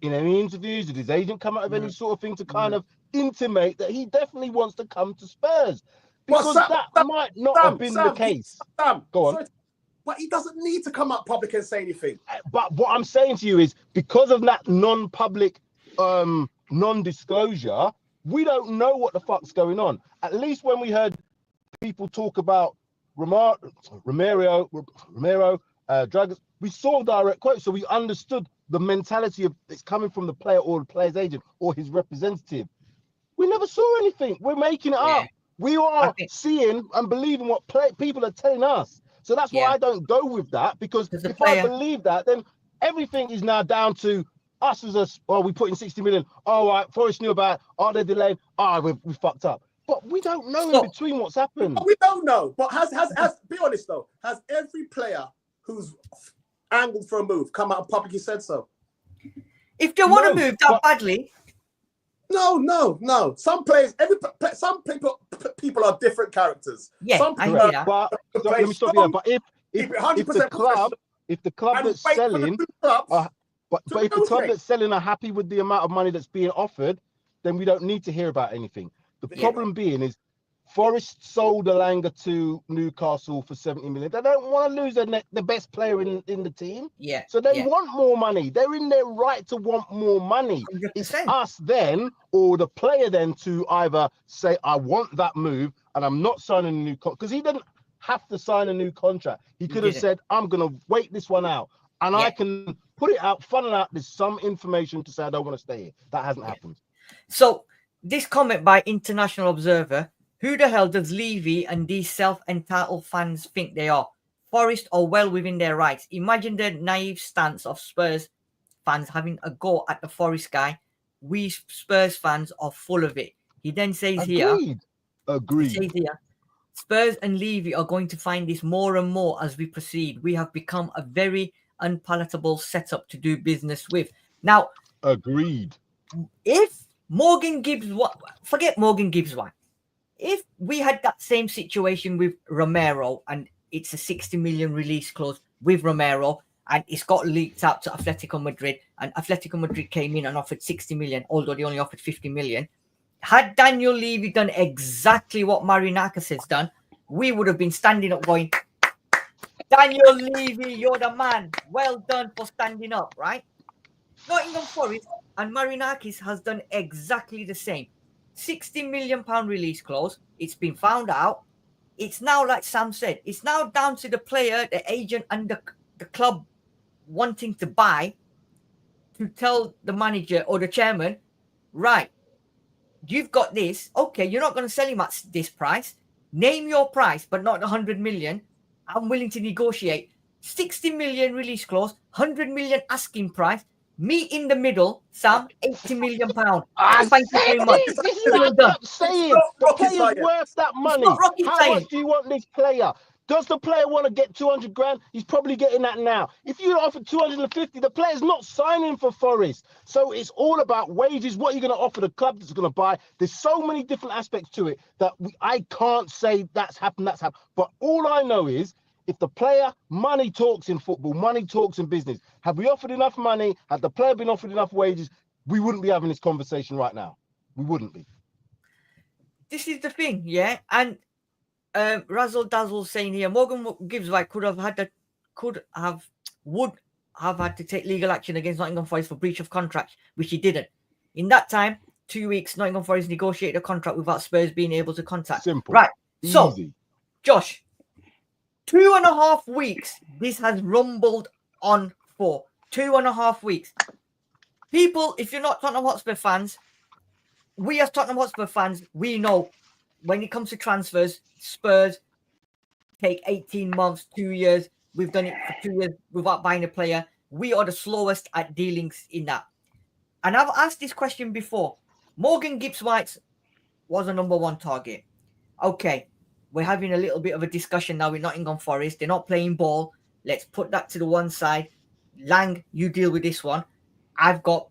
in any interviews, did his agent come out of any sort of thing to kind of intimate that he definitely wants to come to Spurs? Because that might not have been the case. Go on. But he doesn't need to come up public and say anything. But what I'm saying to you is because of that non-public non-disclosure, we don't know what the fuck's going on. At least when we heard people talk about Romero, Dragons, we saw direct quotes, so we understood the mentality of it's coming from the player or the player's agent or his representative. We never saw anything. We're making it up. We are seeing and believing what people are telling us. So that's why I don't go with that, because if I believe that, then everything is now down to us as we put in 60 million. All right, Forest knew about it. Oh, they're delayed. We fucked up. But we don't know in between what's happened. We don't know. But has be honest though, has every player who's angled for a move come out and publicly said so? If they want to move that badly, No. Some players, some people are different characters. Yeah, some I people hear are that. But to let play me stop you there. strong, But if keep it the 100% club and that's wait for the selling two clubs but to if the club negotiate. that's selling are happy with the amount of money that's being offered, then we don't need to hear about anything. The Yeah. problem being is Forest sold Elanga to Newcastle for 70 million. They don't want to lose the best player in the team. Yeah. So they yeah. want more money. They're in their right to want more money. 100%. It's us then, or the player then, to either say, I want that move and I'm not signing a new contract. Because he didn't have to sign a new contract. He could have didn't. said, I'm going to wait this one out. And Yeah. I can put it out, funnel out there's some information to say I don't want to stay here. That hasn't happened. So this comment by International Observer: who the hell does Levy and these self-entitled fans think they are? Forest are well within their rights. Imagine the naive stance of Spurs fans having a go at the Forest guy. We Spurs fans are full of it. He then says Agreed. he says here, Spurs and Levy are going to find this more and more as we proceed. We have become a very unpalatable setup to do business with. Now, Agreed. if Morgan Gibbs-White, forget Morgan Gibbs-White, if we had that same situation with Romero and it's a 60 million release clause with Romero and it's got leaked out to Atletico Madrid and Atletico Madrid came in and offered 60 million, although they only offered 50 million. Had Daniel Levy done exactly what Marinakis has done, we would have been standing up going, Daniel Levy, you're the man. Well done for standing up, right? Nottingham Forest and Marinakis has done exactly the same. £60 million release clause. It's been found out. It's now, like Sam said, it's now down to the player, the agent, and the club wanting to buy to tell the manager or the chairman, right, you've got this. Okay, you're not going to sell him at this price. Name your price, but not 100 million. I'm willing to negotiate. 60 million release clause, 100 million asking price. Me in the middle, Sam, 80 million pounds. Thank you very much. This is what I'm saying. The player's worth that money. How much do you want this player? Does the player want to get 200 grand? He's probably getting that now. If you offer 250, the player's not signing for Forest. So it's all about wages. What are you going to offer the club that's going to buy? There's so many different aspects to it that I can't say that's happened. But all I know is, if the player, money talks in football, money talks in business. Have we offered enough money? Had the player been offered enough wages? We wouldn't be having this conversation right now. We wouldn't be. This is the thing, yeah. And Razzle Dazzle saying here, Morgan Gibbs-White would have had to take legal action against Nottingham Forest for breach of contract, which he didn't. In that time, 2 weeks, Nottingham Forest negotiated a contract without Spurs being able to contact. Simple. Right. Easy. So, Josh, 2.5 weeks this has rumbled on for. 2.5 weeks. People, if you're not Tottenham Hotspur fans, we as Tottenham Hotspur fans, we know when it comes to transfers, Spurs take 18 months, 2 years. We've done it for 2 years without buying a player. We are the slowest at dealings in that. And I've asked this question before. Morgan Gibbs-White was a number one target. Okay, we're having a little bit of a discussion now with Nottingham Forest. They're not playing ball. Let's put that to the one side. Lang, you deal with this one. I've got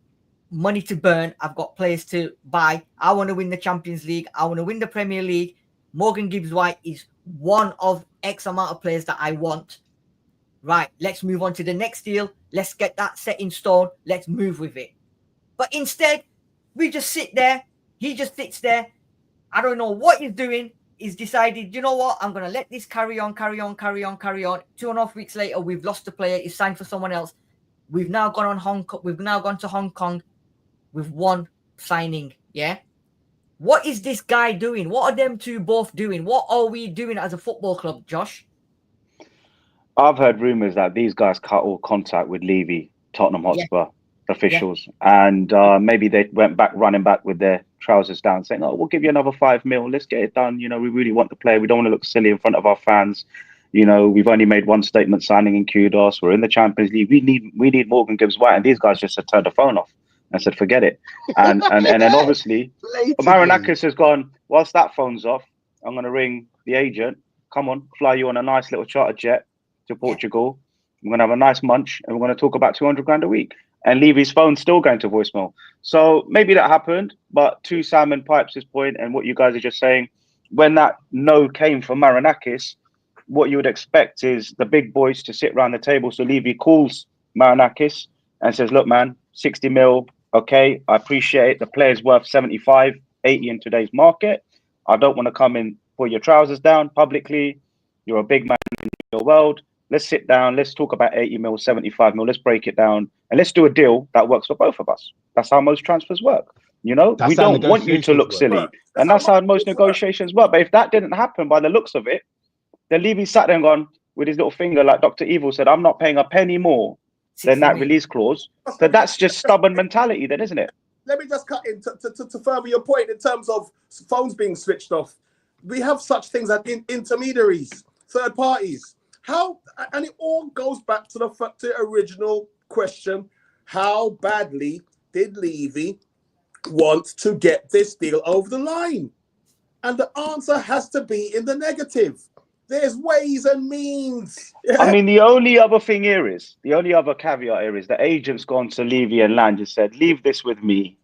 money to burn. I've got players to buy. I want to win the Champions League. I want to win the Premier League. Morgan Gibbs-White is one of X amount of players that I want. Right, let's move on to the next deal. Let's get that set in stone. Let's move with it. But instead, we just sit there. He just sits there. I don't know what he's doing. He's decided, you know what? I'm going to let this carry on. 2.5 weeks later, we've lost the player. He's signed for someone else. We've now gone to Hong Kong with one signing. Yeah. What is this guy doing? What are them two both doing? What are we doing as a football club, Josh? I've heard rumours that these guys cut all contact with Levy, Tottenham Hotspur officials, and maybe they went back running back with their trousers down, saying, "Oh, we'll give you another $5 million. Let's get it done. You know, we really want the player. We don't want to look silly in front of our fans. You know, we've only made one statement signing in Kudos. We're in the Champions League. We need Morgan Gibbs-White." And these guys just turned the phone off and said, "Forget it." And then obviously, Marinakis has gone. Whilst that phone's off, I'm going to ring the agent. Come on, fly you on a nice little charter jet to Portugal. We're going to have a nice munch, and we're going to talk about 200 grand a week. and Levy's phone's still going to voicemail. So maybe that happened, but to Simon Pipes' point and what you guys are just saying, when that no came from Marinakis, what you would expect is the big boys to sit around the table. So Levy calls Marinakis and says, look, man, 60 mil, okay, I appreciate it. The player's worth 75, 80 in today's market. I don't want to come in, pull your trousers down publicly. You're a big man in your world. Let's sit down. Let's talk about 80 mil, 75 mil. Let's break it down and let's do a deal that works for both of us. That's how most transfers work. You know, That's we how don't want you to look negotiations silly. work. And that's how most negotiations work. But if that didn't happen by the looks of it, then Levy sat there and gone with his little finger, like Dr. Evil said, I'm not paying a penny more than that release clause. So that's just stubborn mentality then, isn't it? Let me just cut in to further your point in terms of phones being switched off. We have such things as intermediaries, third parties. How, and it all goes back to the original question: how badly did Levy want to get this deal over the line? And the answer has to be in the negative. There's ways and means. Yeah. I mean, the only other caveat here is the agent's gone to Levy and Land and said, leave this with me.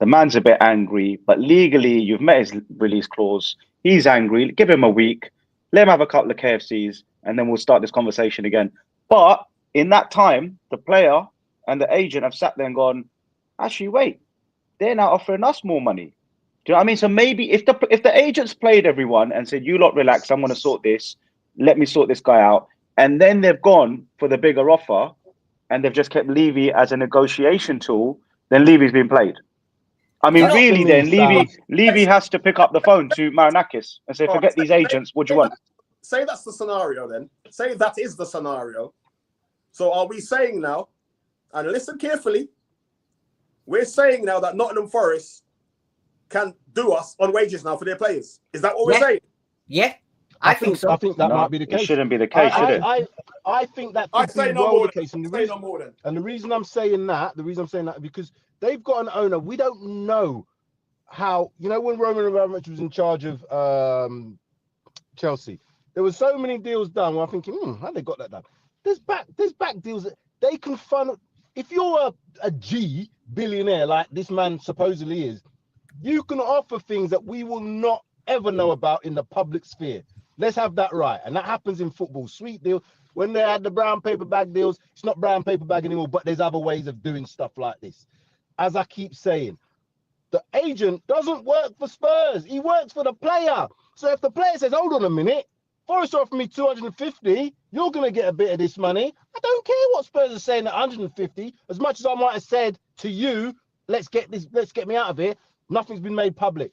The man's a bit angry, but legally you've met his release clause. He's angry. Give him a week. Let him have a couple of KFCs and then we'll start this conversation again. But in that time, the player and the agent have sat there and gone, actually, wait, they're now offering us more money. Do you know what I mean? So maybe if the agents played everyone and said, you lot relax, I'm going to sort this, let me sort this guy out, and then they've gone for the bigger offer and they've just kept Levy as a negotiation tool, then Levy's been played. I mean, That really, to me then sounds- Levy has to pick up the phone to Marinakis and say, forget these agents, what do you want? Say that's the scenario then. Say that is the scenario. So are we saying now, and listen carefully, we're saying now that Nottingham Forest can do us on wages now for their players? Is that what we're saying? Yeah, I think so. I think that No, might be the case. It shouldn't be the case, should it? I think that I could say be no well more. the case. And Say no more then. the reason I'm saying that, because they've got an owner. We don't know how, you know, when Roman Abramovich was in charge of Chelsea, there were so many deals done where I'm thinking, how they got that done? There's back deals that they can fund. If you're a G billionaire like this man supposedly is, you can offer things that we will not ever know about in the public sphere. Let's have that right. And that happens in football. Sweet deal. When they had the brown paper bag deals, it's not brown paper bag anymore, but there's other ways of doing stuff like this. As I keep saying, the agent doesn't work for Spurs. He works for the player. So if the player says, hold on a minute, Forest offered me 250, you're going to get a bit of this money. I don't care what Spurs are saying at 150. As much as I might have said to you, let's get me out of here, nothing's been made public.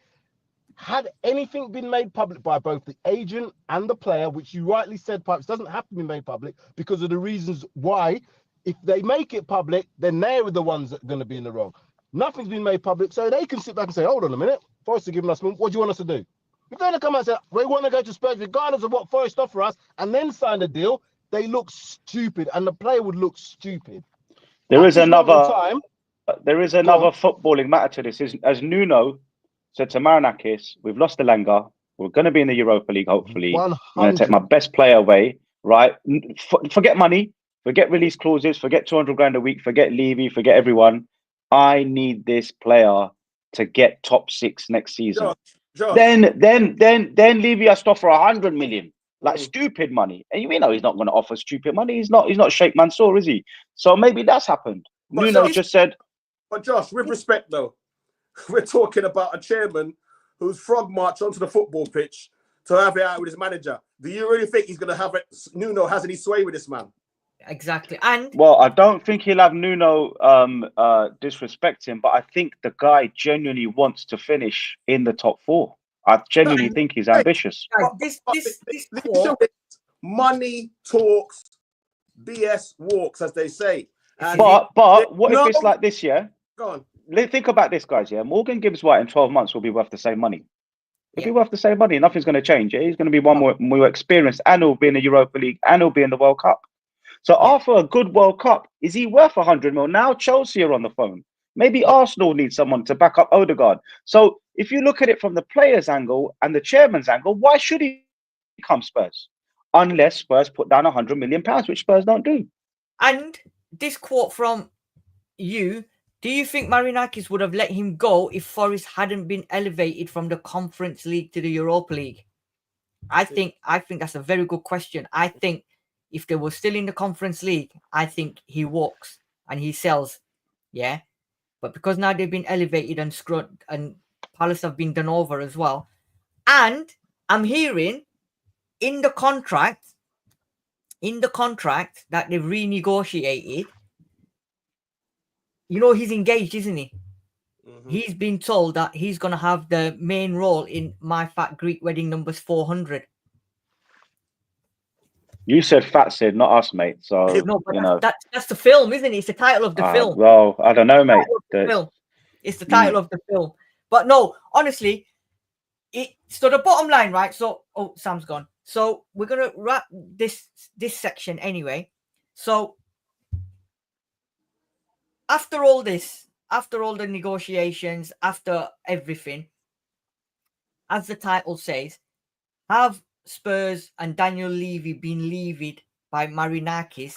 Had anything been made public by both the agent and the player, which you rightly said, Pipes, doesn't have to be made public because of the reasons why, if they make it public, then they're the ones that are going to be in the wrong. Nothing's been made public, so they can sit back and say, hold on a minute, Forest are giving us, what do you want us to do? If they're going to come out and say, we want to go to Spurs, regardless of what Forest offer us, and then sign a deal, they look stupid, and the player would look stupid. There is another Go footballing matter to this. As Nuno said to Marinakis, we've lost the Langer. We're going to be in the Europa League, hopefully. 100. I'm going to take my best player away, right? Forget money, forget release clauses, forget 200 grand a week, forget Levy, forget everyone. I need this player to get top 6 next season. Josh. Then Levy has to offer 100 million, like stupid money. And you know he's not going to offer stupid money. He's not Sheikh Mansour, is he? So maybe that's happened. But Nuno Josh, just said. But Josh, with respect though, we're talking about a chairman who's frog marched onto the football pitch to have it out with his manager. Do you really think he's going to have it? Nuno has any sway with this man? Exactly. And well, I don't think he'll have Nuno disrespect him, but I think the guy genuinely wants to finish in the top 4. I genuinely think he's ambitious. this quote, money talks, BS walks, as they say. And but what if it's like this, yeah? Go on. Think about this, guys, yeah? Morgan Gibbs-White in 12 months will be worth the same money. He'll be worth the same money. Nothing's going to change. Yeah? He's going to be one more experienced, and he'll be in the Europa League, and he'll be in the World Cup. So after a good World Cup, is he worth 100 mil? Now Chelsea are on the phone. Maybe Arsenal needs someone to back up Odegaard. So if you look at it from the player's angle and the chairman's angle, why should he come Spurs? Unless Spurs put down £100 million, which Spurs don't do. And this quote from you, do you think Marinakis would have let him go if Forest hadn't been elevated from the Conference League to the Europa League? I think that's a very good question. I think if they were still in the Conference League, I think he walks and he sells. Yeah. But because now they've been elevated and Palace have been done over as well. And I'm hearing in the contract that they've renegotiated, you know, he's engaged, isn't he? Mm-hmm. He's been told that he's going to have the main role in My Fat Greek Wedding Numbers 400. You said Fat Sid, not us, mate. So, no, but that's the film, isn't it? It's the title of the film. Well, I don't know, mate. It's the title of the film. But no, honestly, so the bottom line, right? So, Sam's gone. So we're going to wrap this section anyway. So after all this, after all the negotiations, after everything, as the title says, have Spurs and Daniel Levy been levied by Marinakis,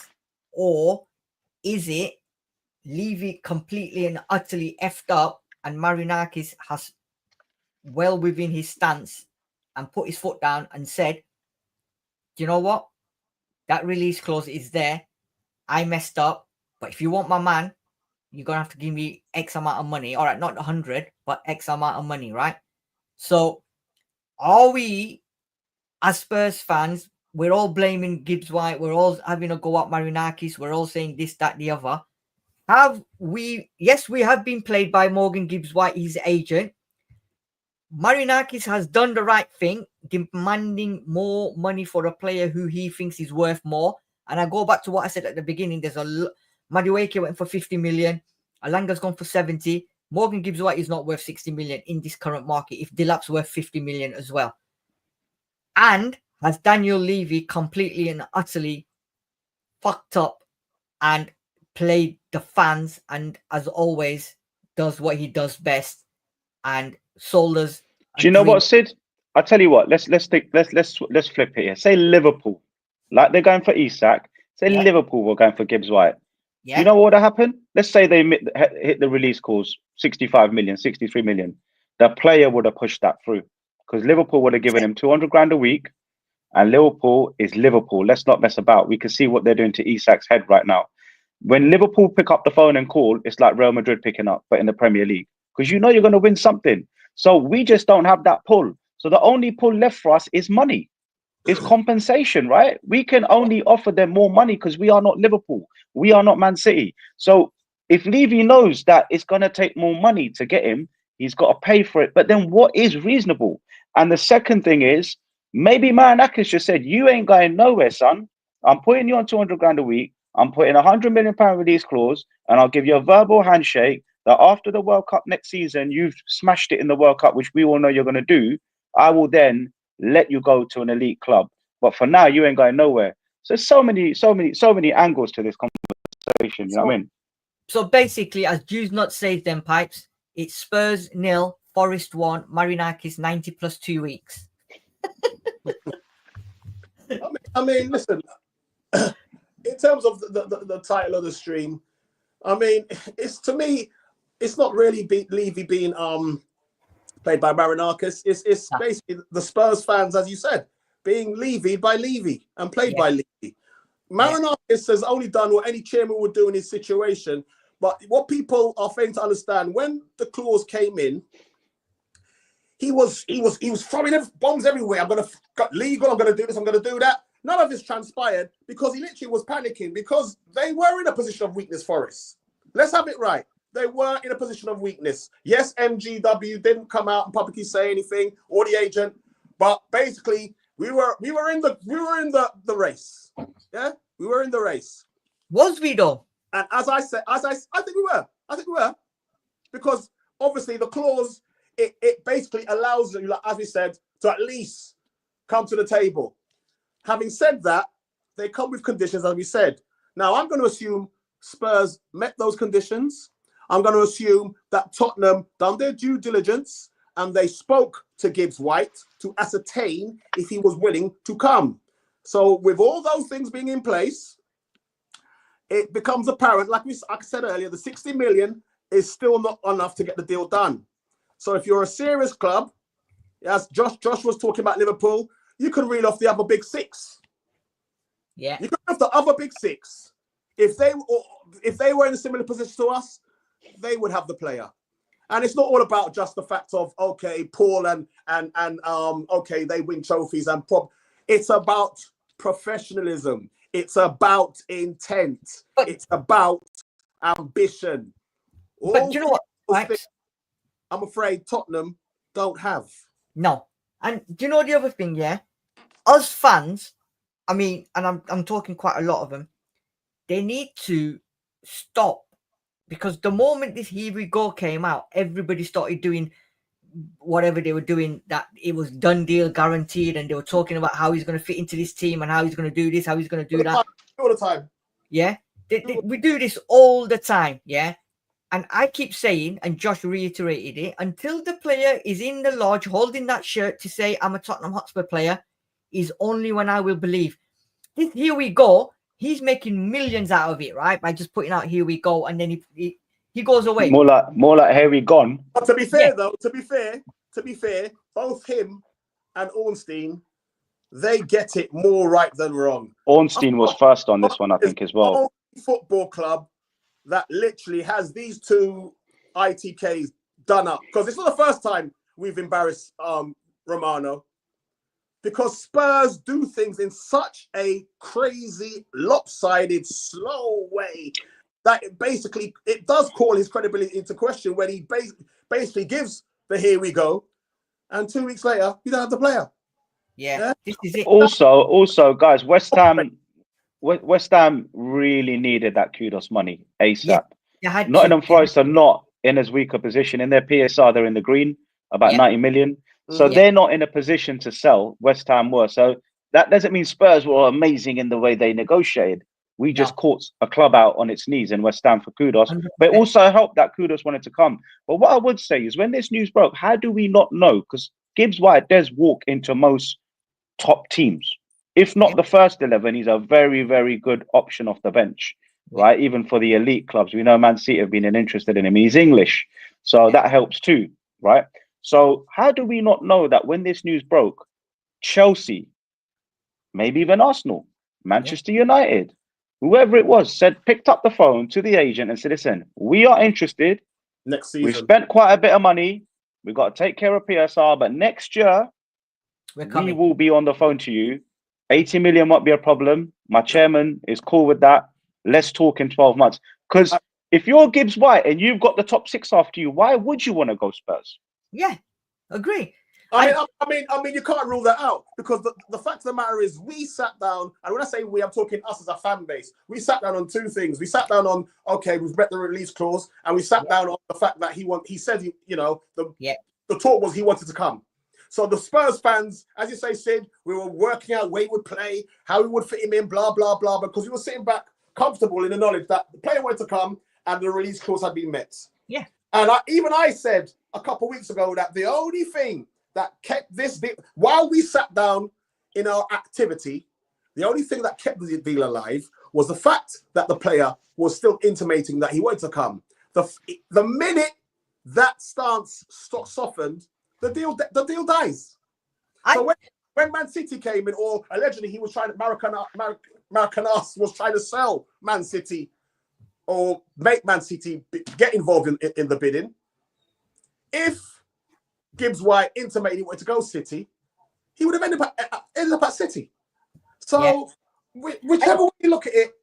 or is it Levy completely and utterly effed up and Marinakis has well within his stance and put his foot down and said, do you know what? That release clause is there. I messed up, but if you want my man, you're going to have to give me X amount of money. All right, not 100, but X amount of money, right? So are we, as Spurs fans, we're all blaming Gibbs-White. We're all having a go at Marinakis. We're all saying this, that, the other. Yes, we have been played by Morgan Gibbs-White, his agent. Marinakis has done the right thing, demanding more money for a player who he thinks is worth more. And I go back to what I said at the beginning. There's Madueke went for 50 million. Alanga's gone for 70. Morgan Gibbs-White is not worth 60 million in this current market. If Dilap's worth 50 million as well. And has Daniel Levy completely and utterly fucked up and played the fans, and as always does what he does best and sold us. Do you know what, Sid? I tell you what. Let's flip it here. Say Liverpool, like they're going for Isak. Say Liverpool were going for Gibbs-White. Yeah. You know what would have happened? Let's say they hit the release clause 65 million, 63 million. The player would have pushed that through because Liverpool would have given him 200 grand a week, and Liverpool is Liverpool. Let's not mess about. We can see what they're doing to Isak's head right now. When Liverpool pick up the phone and call, it's like Real Madrid picking up, but in the Premier League, because you know you're going to win something. So we just don't have that pull. So the only pull left for us is money. It's compensation, right? We can only offer them more money because we are not Liverpool. We are not Man City. So if Levy knows that it's going to take more money to get him, he's got to pay for it. But then what is reasonable? And the second thing is, maybe Marinakis just said, you ain't going nowhere, son. I'm putting you on 200 grand a week. I'm putting £100 million release clause, and I'll give you a verbal handshake that after the World Cup next season, you've smashed it in the World Cup, which we all know you're going to do. I will then let you go to an elite club. But for now, you ain't going nowhere. So so many angles to this conversation. You know what I mean? So basically, as Jews not save them pipes, it's Spurs 0, Forest 1, Marinakis 90 plus 2 weeks. I mean, listen. In terms of the title of the stream, I mean, to me, it's not really Levy being played by Marinakis. It's basically the Spurs fans, as you said, being levied by Levy and played by Levy. Marinakis has only done what any chairman would do in his situation. But what people are failing to understand, when the clause came in, he was throwing bombs everywhere. I'm going to got legal. I'm going to do this. I'm going to do that. None of this transpired because he literally was panicking because they were in a position of weakness, Forest. Let's have it right. They were in a position of weakness. Yes, MGW didn't come out and publicly say anything, or the agent, but basically we were in the race. Yeah, we were in the race. Was we though? And as I said, I think we were. I think we were, because obviously the clause it basically allows you, like, as we said, to at least come to the table. Having said that, they come with conditions, as we said. Now, I'm going to assume Spurs met those conditions. I'm going to assume that Tottenham done their due diligence and they spoke to Gibbs-White to ascertain if he was willing to come. So with all those things being in place, it becomes apparent, like I said earlier, the 60 million is still not enough to get the deal done. So if you're a serious club, as Josh was talking about Liverpool, you can reel off the other big six. Yeah. You can have the other big six. If they were in a similar position to us, they would have the player. And it's not all about just the fact of, okay, Paul and okay, they win trophies and it's about professionalism. It's about intent. It's about ambition. But do you know what? Right? I'm afraid Tottenham don't have. No. And do you know the other thing, yeah? Us fans, I mean, and I'm talking quite a lot of them, they need to stop, because the moment this Here We Go came out, everybody started doing whatever they were doing, that it was done deal, guaranteed, and they were talking about how he's going to fit into this team and how he's going to do this, how he's going to do that. All the time. Yeah. We do this all the time, yeah? And I keep saying, and Josh reiterated it, until the player is in the lodge holding that shirt to say, I'm a Tottenham Hotspur player, is only when I will believe. This Here We Go, he's making millions out of it, right? By just putting out Here We Go, and then he goes away. More like Here We Gone. But to be fair, though, to be fair, both him and Ornstein, they get it more right than wrong. Ornstein was first on this one, I think, as well. Football club that literally has these two ITKs done up, because it's not the first time we've embarrassed Romano, because Spurs do things in such a crazy, lopsided, slow way that it does call his credibility into question when he basically gives the Here We Go, and 2 weeks later you don't have the player. Yeah. This is it. Also, guys, West Ham really needed that kudos money ASAP. Yeah, Nottingham Forest are not in as weak a position. In their PSR, they're in the green, about 90 million. So they're not in a position to sell. West Ham were. So that doesn't mean Spurs were amazing in the way they negotiated. We just caught a club out on its knees in West Ham for kudos. 100%. But it also helped that kudos wanted to come. But what I would say is, when this news broke, how do we not know? Because Gibbs-White does walk into most top teams. If not the first 11, he's a very, very good option off the bench, right? Even for the elite clubs. We know Man City have been interested in him. He's English, so that helps too, right? So how do we not know that when this news broke, Chelsea, maybe even Arsenal, Manchester United, whoever it was, picked up the phone to the agent and said, listen, we are interested. Next season. We've spent quite a bit of money. We've got to take care of PSR, but next year, we will be on the phone to you. 80 million won't be a problem. My chairman is cool with that. Let's talk in 12 months. Because if you're Gibbs-White and you've got the top six after you, why would you want to go Spurs? Yeah, agree. I mean, you can't rule that out, because the fact of the matter is, we sat down, and when I say we, I'm talking us as a fan base. We sat down on two things. We sat down on, okay, we've met the release clause, and we sat down on the fact that he said, the talk was he wanted to come. So the Spurs fans, as you say, Sid, we were working out where he would play, how we would fit him in, blah, blah, blah, because we were sitting back comfortable in the knowledge that the player wanted to come and the release clause had been met. Yeah. And I said a couple of weeks ago that the only thing that kept this deal, while we sat down in our activity, the only thing that kept the deal alive was the fact that the player was still intimating that he wanted to come. The minute that stance softened, the deal dies. So when Man City came in, or allegedly he was trying to, Maracana's was trying to sell Man City or make Man City get involved in the bidding, if Gibbs-White intimated he wanted to go City, he would have ended up at City. So whichever way you look at it,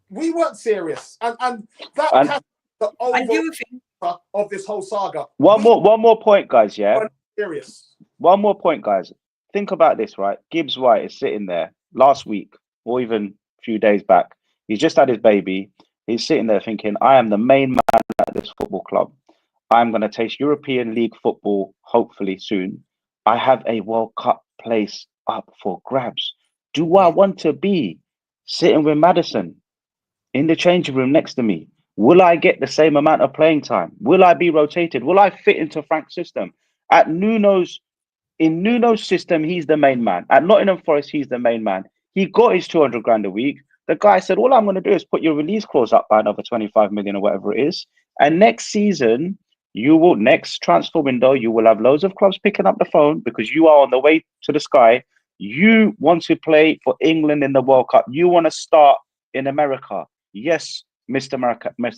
we weren't serious, and that has the overall of this whole saga. One more point, guys. Yeah. Serious. One more point, guys. Think about this, right? Gibbs-White is sitting there last week, or even a few days back. He's just had his baby. He's sitting there thinking, I am the main man at this football club. I'm going to taste European League football, hopefully soon. I have a World Cup place up for grabs. Do I want to be sitting with Maddison in the changing room next to me? Will I get the same amount of playing time? Will I be rotated? Will I fit into Frank's system? In Nuno's system, he's the main man. At Nottingham Forest, he's the main man. He got his 200 grand a week. the guy said, all I'm going to do is put your release clause up by another 25 million or whatever it is. And next season, next transfer window, you will have loads of clubs picking up the phone because you are on the way to the sky. You want to play for England in the World Cup. You want to start in America. Yes, Mr.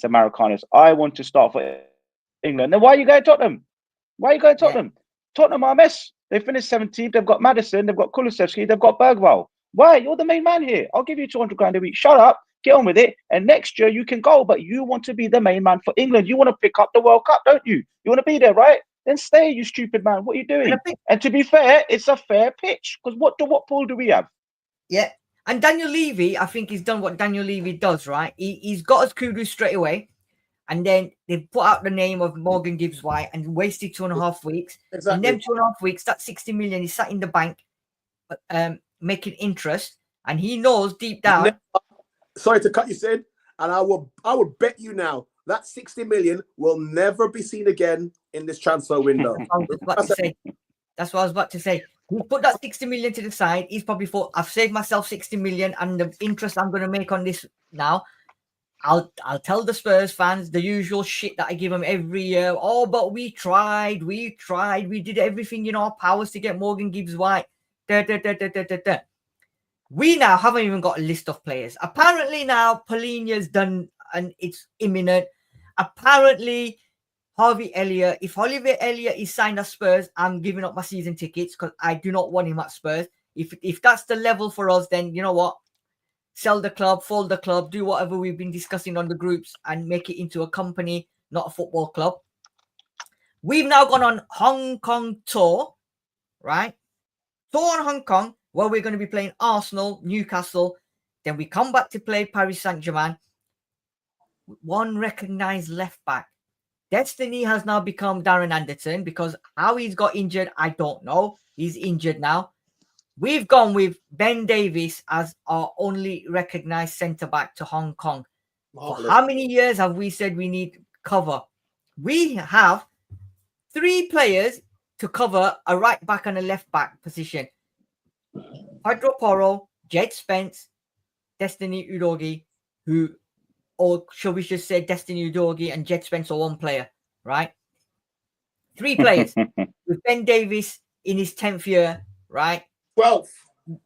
Americanus, I want to start for England. Then why are you going to Tottenham? Why are you going to Tottenham? Tottenham are a mess. They finished 17th. They've got Maddison. They've got Kulusevski. They've got Bergvall. Why? You're the main man here. I'll give you 200 grand a week. Shut up. Get on with it. And next year you can go. But you want to be the main man for England. You want to pick up the World Cup, don't you? You want to be there, right? Then stay, you stupid man. What are you doing? And to be fair, it's a fair pitch. Because what pool do we have? Yeah. And Daniel Levy, I think he's done what Daniel Levy does, right? He's got us Kudu straight away. And then they put out the name of Morgan Gibbs-White and wasted 2.5 weeks. Exactly. And then 2.5 weeks, that 60 million is sat in the bank, making interest. And he knows deep down. Sorry to cut you, Sid. And I would bet you now that 60 million will never be seen again in this transfer window. That's what I was about to say. He put that 60 million to the side. He's probably thought, I've saved myself 60 million, and the interest I'm going to make on this now, I'll tell the Spurs fans the usual shit that I give them every year. Oh, but we tried, we did everything in our powers to get Morgan Gibbs-White. We now haven't even got a list of players. Apparently now Polina's done and it's imminent. Apparently Harvey Elliott, if Harvey Elliott is signed at Spurs, I'm giving up my season tickets because I do not want him at Spurs. If that's the level for us, then you know what? Sell the club, fold the club, do whatever we've been discussing on the groups and make it into a company, not a football club. We've now gone on Hong Kong tour, right? Tour on Hong Kong, where we're going to be playing Arsenal, Newcastle. Then we come back to play Paris Saint-Germain. One recognised left back. Destiny has now become Darren Anderton because how he's got injured, I don't know. He's injured now. We've gone with Ben Davies as our only recognised centre-back to Hong Kong. For how many years have we said we need cover? We have 3 players to cover a right back and a left back position. Pedro Porro, Jed Spence, Destiny Udogie, or shall we just say Destiny Udogie and Jed Spence are one player, right? 3 players with Ben Davies in his 10th year, right? 12th.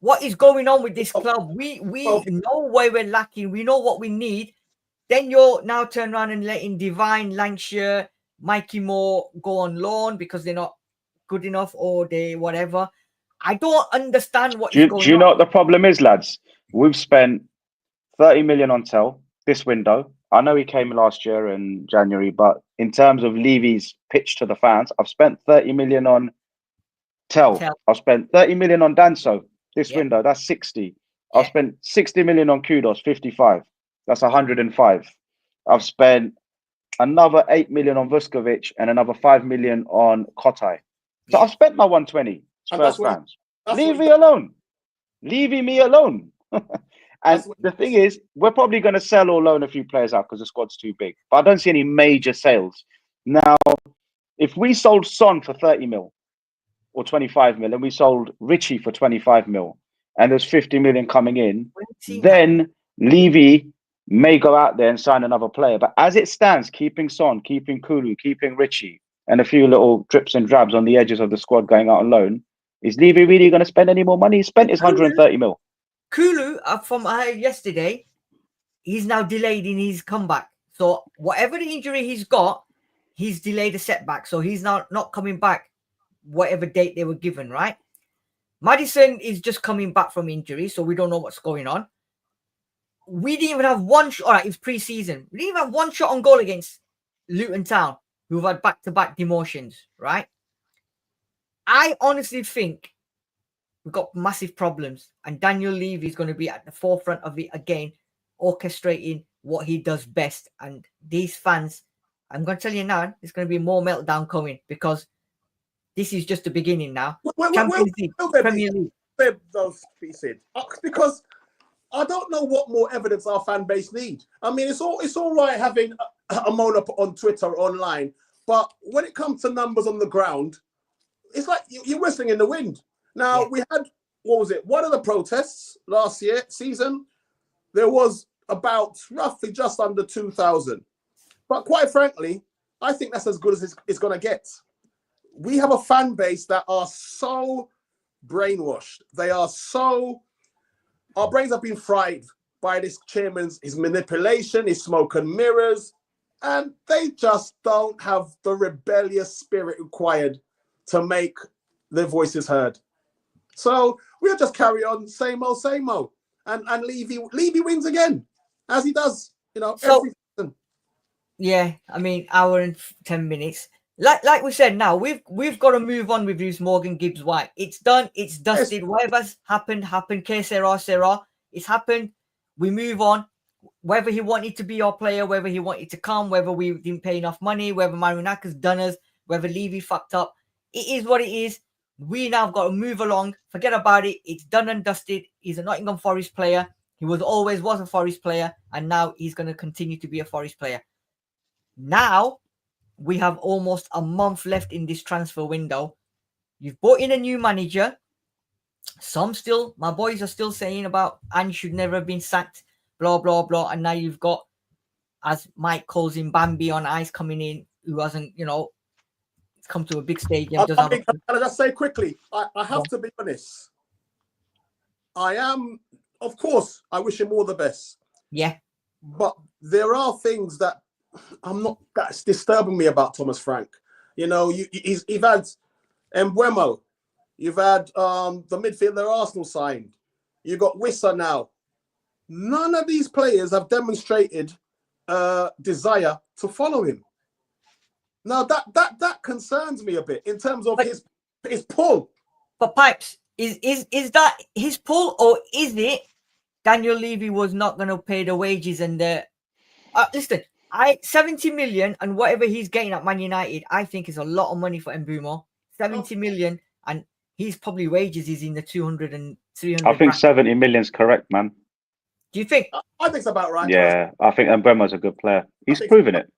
What is going on with this club? We know where we're lacking. We know what we need. Then you're now turn around and letting Divine, Lancashire, Mikey Moore go on loan because they're not good enough or they whatever. I don't understand what is going on. Do you know what the problem is, lads? We've spent 30 million on Tell this window. I know he came last year in January, but in terms of Levy's pitch to the fans, I've spent 30 million on Tell. I've spent 30 million on Danso this window. That's 60. I've spent 60 million on Kudos, 55. That's 105. I've spent another 8 million on Vuskovic and another 5 million on Kotai. So I've spent my 120. Spurs fans. Leave me alone. Leave me alone. And the thing is, we're probably going to sell or loan a few players out because the squad's too big. But I don't see any major sales. Now, if we sold Son for 30 mil or 25 mil and we sold Richie for 25 mil and there's 50 million coming in, then Levy may go out there and sign another player. But as it stands, keeping Son, keeping Kulu, keeping Richie, and a few little drips and drabs on the edges of the squad going out on loan, is Levy really going to spend any more money? He spent his 130 mil. Kulu, from yesterday, he's now delayed in his comeback. So whatever the injury he's got, he's delayed a setback. So he's now not coming back whatever date they were given, right? Maddison is just coming back from injury, so we don't know what's going on. We didn't even have one shot. All right, it's pre-season. We didn't even have one shot on goal against Luton Town, who've had back-to-back demotions, right? I honestly think we've got massive problems, and Daniel Levy is going to be at the forefront of it again, orchestrating what he does best. And these fans, I'm going to tell you now, there's going to be more meltdown coming because this is just the beginning now. Champions League, Premier League. Those pieces, because I don't know what more evidence our fan base need. I mean, it's all right having a moan up on Twitter or online, but when it comes to numbers on the ground, it's like you're whistling in the wind. Now, we had, what was it, one of the protests last season. there was about roughly just under 2,000. But quite frankly, I think that's as good as it's going to get. We have a fan base that are so brainwashed. They are so... Our brains have been fried by this chairman's, his manipulation, his smoke and mirrors, and they just don't have the rebellious spirit required to make their voices heard. So we'll just carry on, same old, and Levy wins again, as he does, you know, every season. Yeah, I mean, hour and 10 minutes. Like we said, now we've got to move on with this Morgan Gibbs-White. It's done. It's dusted. Yes. Whatever's happened. Que sera. It's happened. We move on. Whether he wanted to be our player, whether he wanted to come, whether we didn't pay enough money, whether Marunaka's done us, whether Levy fucked up. It is what it is. We now have got to move along. Forget about it. It's done and dusted. He's a Nottingham Forest player. He always was a Forest player, and now he's going to continue to be a Forest player. Now, we have almost a month left in this transfer window. You've brought in a new manager. My boys are still saying about Ange should never have been sacked, blah, blah, blah. And now you've got, as Mike calls him, Bambi on ice coming in, who hasn't, come to a big stage. Can I just say quickly, I have to be honest. Of course, I wish him all the best. Yeah. But there are things that's disturbing me about Thomas Frank. You've had Mbeumo, you've had the midfielder Arsenal signed, you've got Wissa now. None of these players have demonstrated desire to follow him. Now that concerns me a bit in terms of his pull. But Pipes, is that his pull, or is it Daniel Levy was not going to pay the wages and the listen? 70 million and whatever he's getting at Man United, I think is a lot of money for Mbeumo. 70 million, and his probably wages is in the 200 and 300. I think 70 million is correct, man. Do you think? I think it's about right. Yeah, I think Mbeumo's a good player. He's proven it.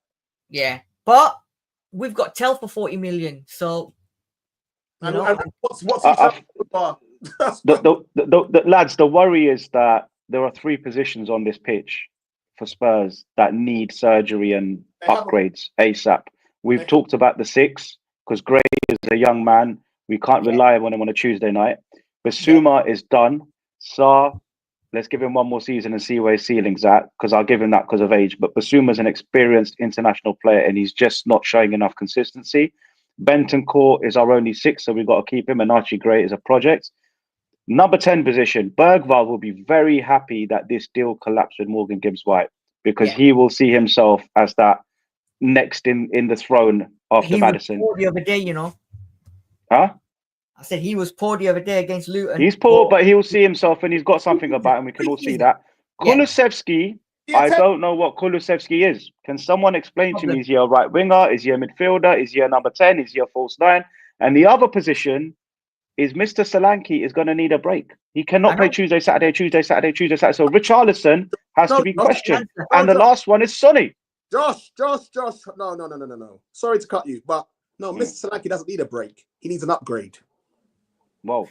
Yeah, but we've got Tell for 40 million. So, and what's the lads? The worry is that there are 3 positions on this pitch for Spurs that need surgery and upgrades ASAP. We've talked about the 6 because Gray is a young man. We can't rely on him on a Tuesday night. Basuma is done. Sarr, let's give him one more season and see where his ceiling's at, because I'll give him that because of age. But Basuma's an experienced international player and he's just not showing enough consistency. Bentancur is our only 6, so we've got to keep him. And Archie Gray is a project. Number 10 position, Bergvall will be very happy that this deal collapsed with Morgan Gibbs-White, because he will see himself as that next in the throne after Maddison. He was poor the other day, Huh? I said he was poor the other day against Luton. He's poor, but he'll see himself and he's got something about him. We can all see that. Kulusevski, I don't know what Kulusevski is. Can someone explain to me, is he a right winger? Is he a midfielder? Is he a number 10? Is he a false 9? And the other position is Mr. Solanke is going to need a break. He cannot play Tuesday, Saturday. So Richarlison has to be questioned. And the last one is Sonny. Josh. No. Sorry to cut you, but no, Mr. Solanke doesn't need a break. He needs an upgrade. Whoa.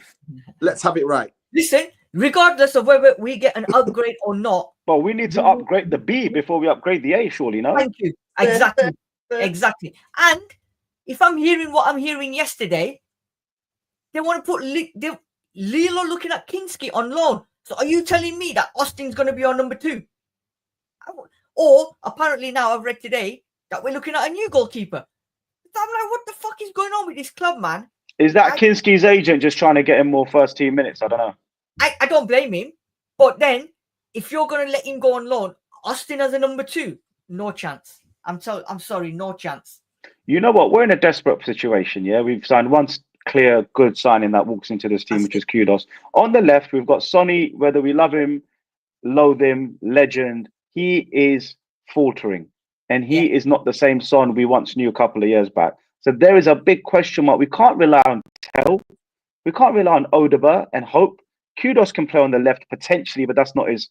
Let's have it right. Listen, regardless of whether we get an upgrade or not. Well, we need to upgrade the B before we upgrade the A, surely, no? Thank you. Exactly. And if I'm hearing what I'm hearing yesterday, they want to put Lilo looking at Kinski on loan. So are you telling me that Austin's going to be our number 2? Or apparently now I've read today that we're looking at a new goalkeeper. I'm like, what the fuck is going on with this club, man? Is that Kinski's agent just trying to get him more first team minutes? I don't know. I don't blame him. But then, if you're going to let him go on loan, Austin as a number 2, no chance. I'm sorry, no chance. You know what? We're in a desperate situation, yeah? We've signed one clear, good signing that walks into this team, which is Kudos. On the left, we've got Sonny, whether we love him, loathe him, legend. He is faltering. And he is not the same Son we once knew a couple of years back. So there is a big question mark. We can't rely on Tell. We can't rely on Odeber and Hope. Kudos can play on the left potentially, but that's not his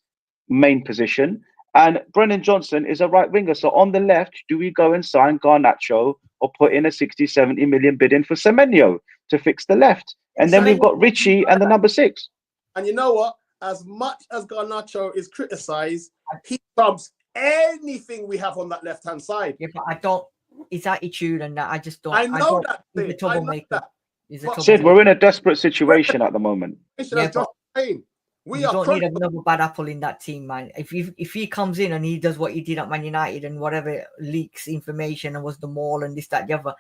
main position. And Brennan Johnson is a right winger. So on the left, do we go and sign Garnacho or put in a 60, 70 million bid in for Semenyo to fix the left? And then we've got Richie and the number 6. And you know what? as much as Garnacho is criticised, he trumps anything we have on that left-hand side. Yeah, but I don't. His attitude and that, I just don't. I know that. He's a Sid, I know troublemaker. that. He's a But Sid, troublemaker. we're in a desperate situation at the moment. As Yeah, Josh was saying, we you are don't need chronic. another bad apple in that team, man. If he comes in and he does what he did at Man United and whatever leaks information and was the mall and this, that, the other,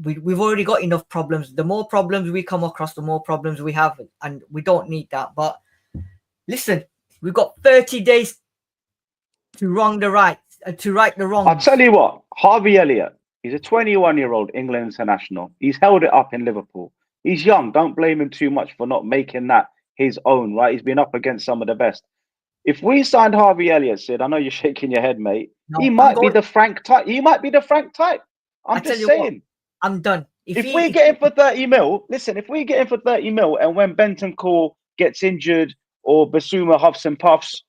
we've already got enough problems. The more problems we come across, the more problems we have, and we don't need that. But listen, we've got 30 days to wrong the right, to right the wrong. I'll tell you what, Harvey Elliott, he's a 21-year-old England international. He's held it up in Liverpool. He's young. Don't blame him too much for not making that his own, right? He's been up against some of the best. If we signed Harvey Elliott, Sid, I know you're shaking your head, mate. No, he might be the Frank type. He might be the Frank type. I'm just saying. What, I'm done. If we get him for 30 mil, listen, if we get him for 30 mil and when Bentancur gets injured or Basuma huffs and puffs,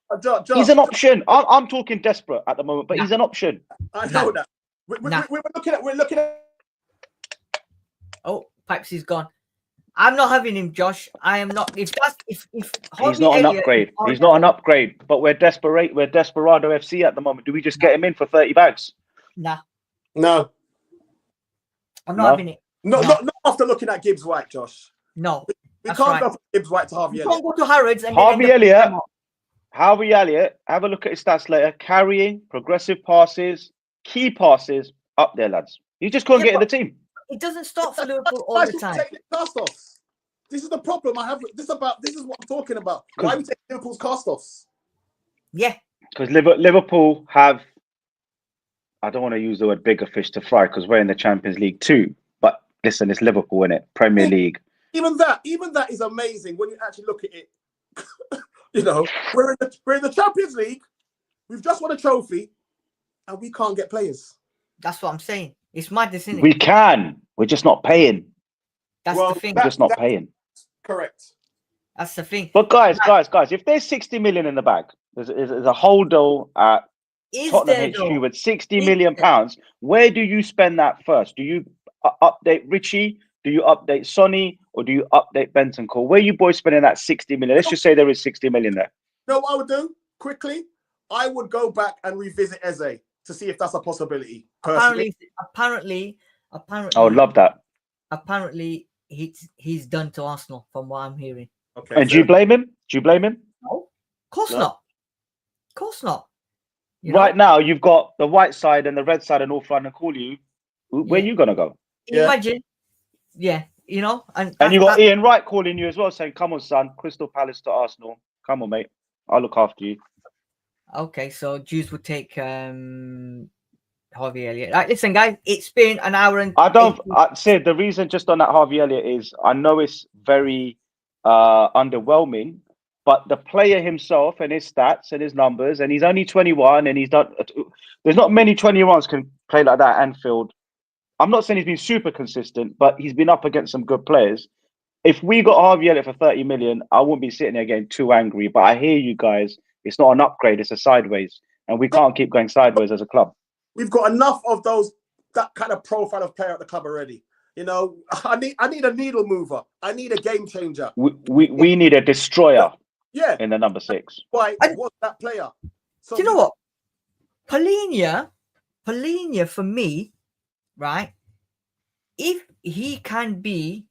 he's an option. I'm talking desperate at the moment, but he's an option. I know that. We're looking at. Oh, Pipes is gone. I'm not having him, Josh. I am not. If He's not an upgrade. He's not an upgrade. But we're desperate. We're Desperado FC at the moment. Do we just get him in for 30 bags? Nah. No. I'm not having it. No, not after looking at Gibbs-White, Josh. No. We can't go from Gibbs-White to Harvey Elliott. Can't go to Harrods and Harvey Elliott, have a look at his stats later. Carrying, progressive passes, key passes, up there, lads. You just couldn't get in the team. It doesn't start for Liverpool all the time. This is the problem I have. This is what I'm talking about. Why we take Liverpool's cast-offs? Yeah. Because Liverpool have, I don't want to use the word bigger fish to fry because we're in the Champions League too. But listen, it's Liverpool in it, Premier League. Even that is amazing when you actually look at it. You know, we're in the Champions League. We've just won a trophy, and we can't get players. That's what I'm saying. It's madness, isn't it? We can. We're just not paying. That's the thing. We're just not paying. Correct. That's the thing. But guys, if there's 60 million in the bag, there's a holdo at Tottenham HQ with 60 million pounds. Where do you spend that first? Do you update Richie? Do you update Sonny? Or do you update Bentancur? Where are you boys spending that 60 million? Let's just say there is 60 million there. You know what I would do? Quickly, I would go back and revisit Eze to see if that's a possibility. Apparently. I would love that. Apparently, he's done to Arsenal, from what I'm hearing. Okay. And do you blame him? No, of course not. Of course not. Right now, you've got the white side and the red side and all trying to call you. Where are you gonna go? Imagine, you know, and you got Ian Wright calling you as well, saying, "Come on, son, Crystal Palace to Arsenal. Come on, mate. I'll look after you." Okay, so Jews would take Harvey Elliott. Right, listen, guys, it's been an hour and. I said the reason just on that Harvey Elliott is I know it's very underwhelming, but the player himself and his stats and his numbers, and he's only 21, and he's done. There's not many 21s can play like that at Anfield. I'm not saying he's been super consistent, but he's been up against some good players. If we got Harvey Elliott for 30 million, I wouldn't be sitting there getting too angry. But I hear you guys. It's not an upgrade. It's a sideways. And we can't keep going sideways as a club. We've got enough of that kind of profile of player at the club already. You know, I need a needle mover. I need a game changer. We need a destroyer. Yeah. In the number 6. Why? What's that player? So do you know what? Palhinha for me, right? If he can be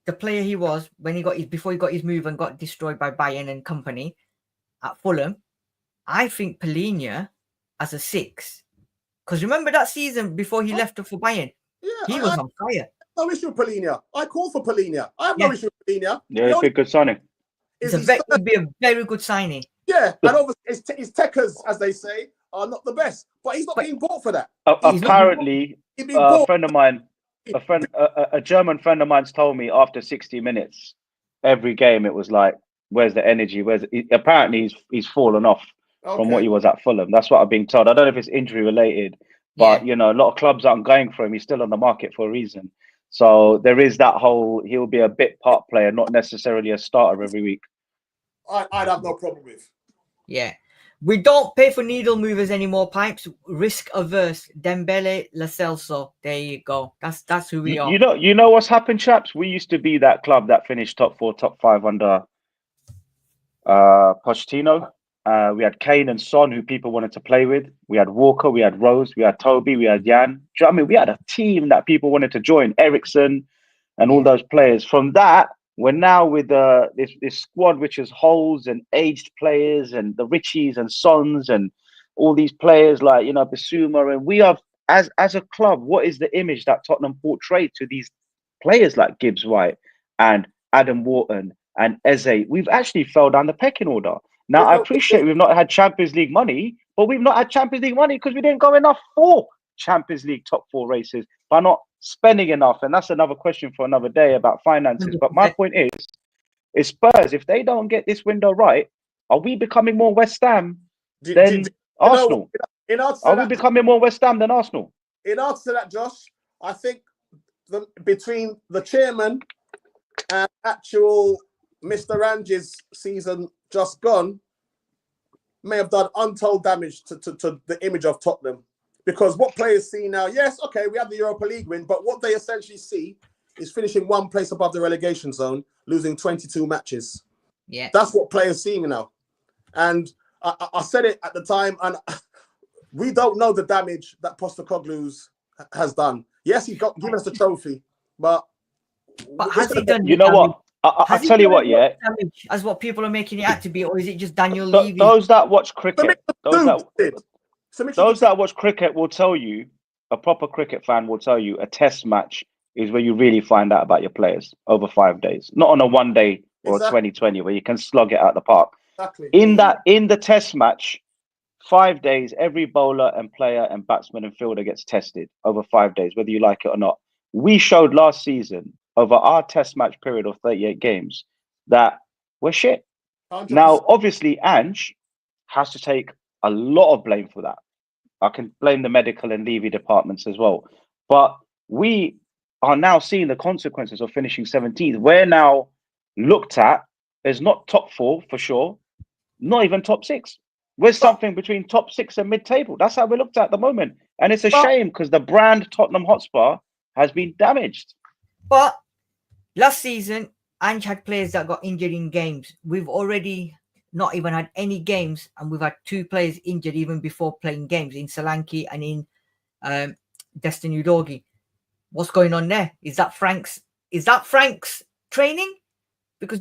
the player he was when before he got his move and got destroyed by Bayern and company at Fulham, I think Palhinha as a 6. Because remember that season before he left for Bayern? Yeah, he was on fire. No issue with Palhinha. I call for Palhinha. I have no issue with Palhinha. Yeah, it's a good signing. It'd be a very good signing. Yeah, and obviously his techers, as they say, are not the best. But he's not being bought for that. Apparently, a friend of mine, a German friend of mine's told me after 60 minutes, every game it was like, where's the energy? Apparently he's fallen off from what he was at Fulham. That's what I've been told. I don't know if it's injury related, but you know, a lot of clubs aren't going for him. He's still on the market for a reason. So there is that whole, he'll be a bit part player, not necessarily a starter every week. I'd have no problem with. Yeah. We don't pay for needle movers anymore, Pipes. Risk averse. Dembele, Lo Celso. There you go. That's who we are. You know what's happened, chaps? We used to be that club that finished top 4, top 5 under Pochettino. We had Kane and Son, who people wanted to play with. We had Walker, we had Rose, we had Toby, we had Jan. Do you know what I mean? We had a team that people wanted to join, Ericsson and all those players. From that, we're now with this squad, which is holes and aged players and the Richies and Sons and all these players like, you know, Bissouma. And we have, as a club, what is the image that Tottenham portrayed to these players like Gibbs-White and Adam Wharton and Eze? We've actually fell down the pecking order. Now, I appreciate we've not had Champions League money, but we've not had Champions League money because we didn't go enough for Champions League top 4 races by not spending enough. And that's another question for another day about finances. But my point is Spurs, if they don't get this window right, are we becoming more West Ham than Arsenal? Are we becoming more West Ham than Arsenal? In answer to that, Josh, I think between the chairman and actual Mr. Range's season just gone may have done untold damage to the image of Tottenham, because what players see now, yes, okay, we have the Europa League win, but what they essentially see is finishing one place above the relegation zone, losing 22 matches. Yeah, that's what players seeing now. And I said it at the time, and we don't know the damage that Postecoglou's has done. Yes, he got given us the trophy, but has he done? You know what? I tell you what, yeah. As what people are making it out to be, or is it just Daniel Levy? Those that watch cricket, those that watch cricket will tell you, a proper cricket fan will tell you, a test match is where you really find out about your players over 5 days, not on a 1 day or a 2020 where you can slug it out the park. Exactly. In the test match, 5 days, every bowler and player and batsman and fielder gets tested over 5 days, whether you like it or not. We showed last season over our test match period of 38 games that we're shit. 100%. Now, obviously, Ange has to take a lot of blame for that. I can blame the medical and Levy departments as well. But we are now seeing the consequences of finishing 17th. We're now looked at as not top 4 for sure, not even top 6. We're something between top 6 and mid-table. That's how we're looked at the moment. And it's a shame because the brand Tottenham Hotspur has been damaged. But last season, Ange had players that got injured in games. We've already not even had any games, and we've had 2 players injured even before playing games, in Solanke and in Destiny Udogie. What's going on there? Is that Frank's training? Because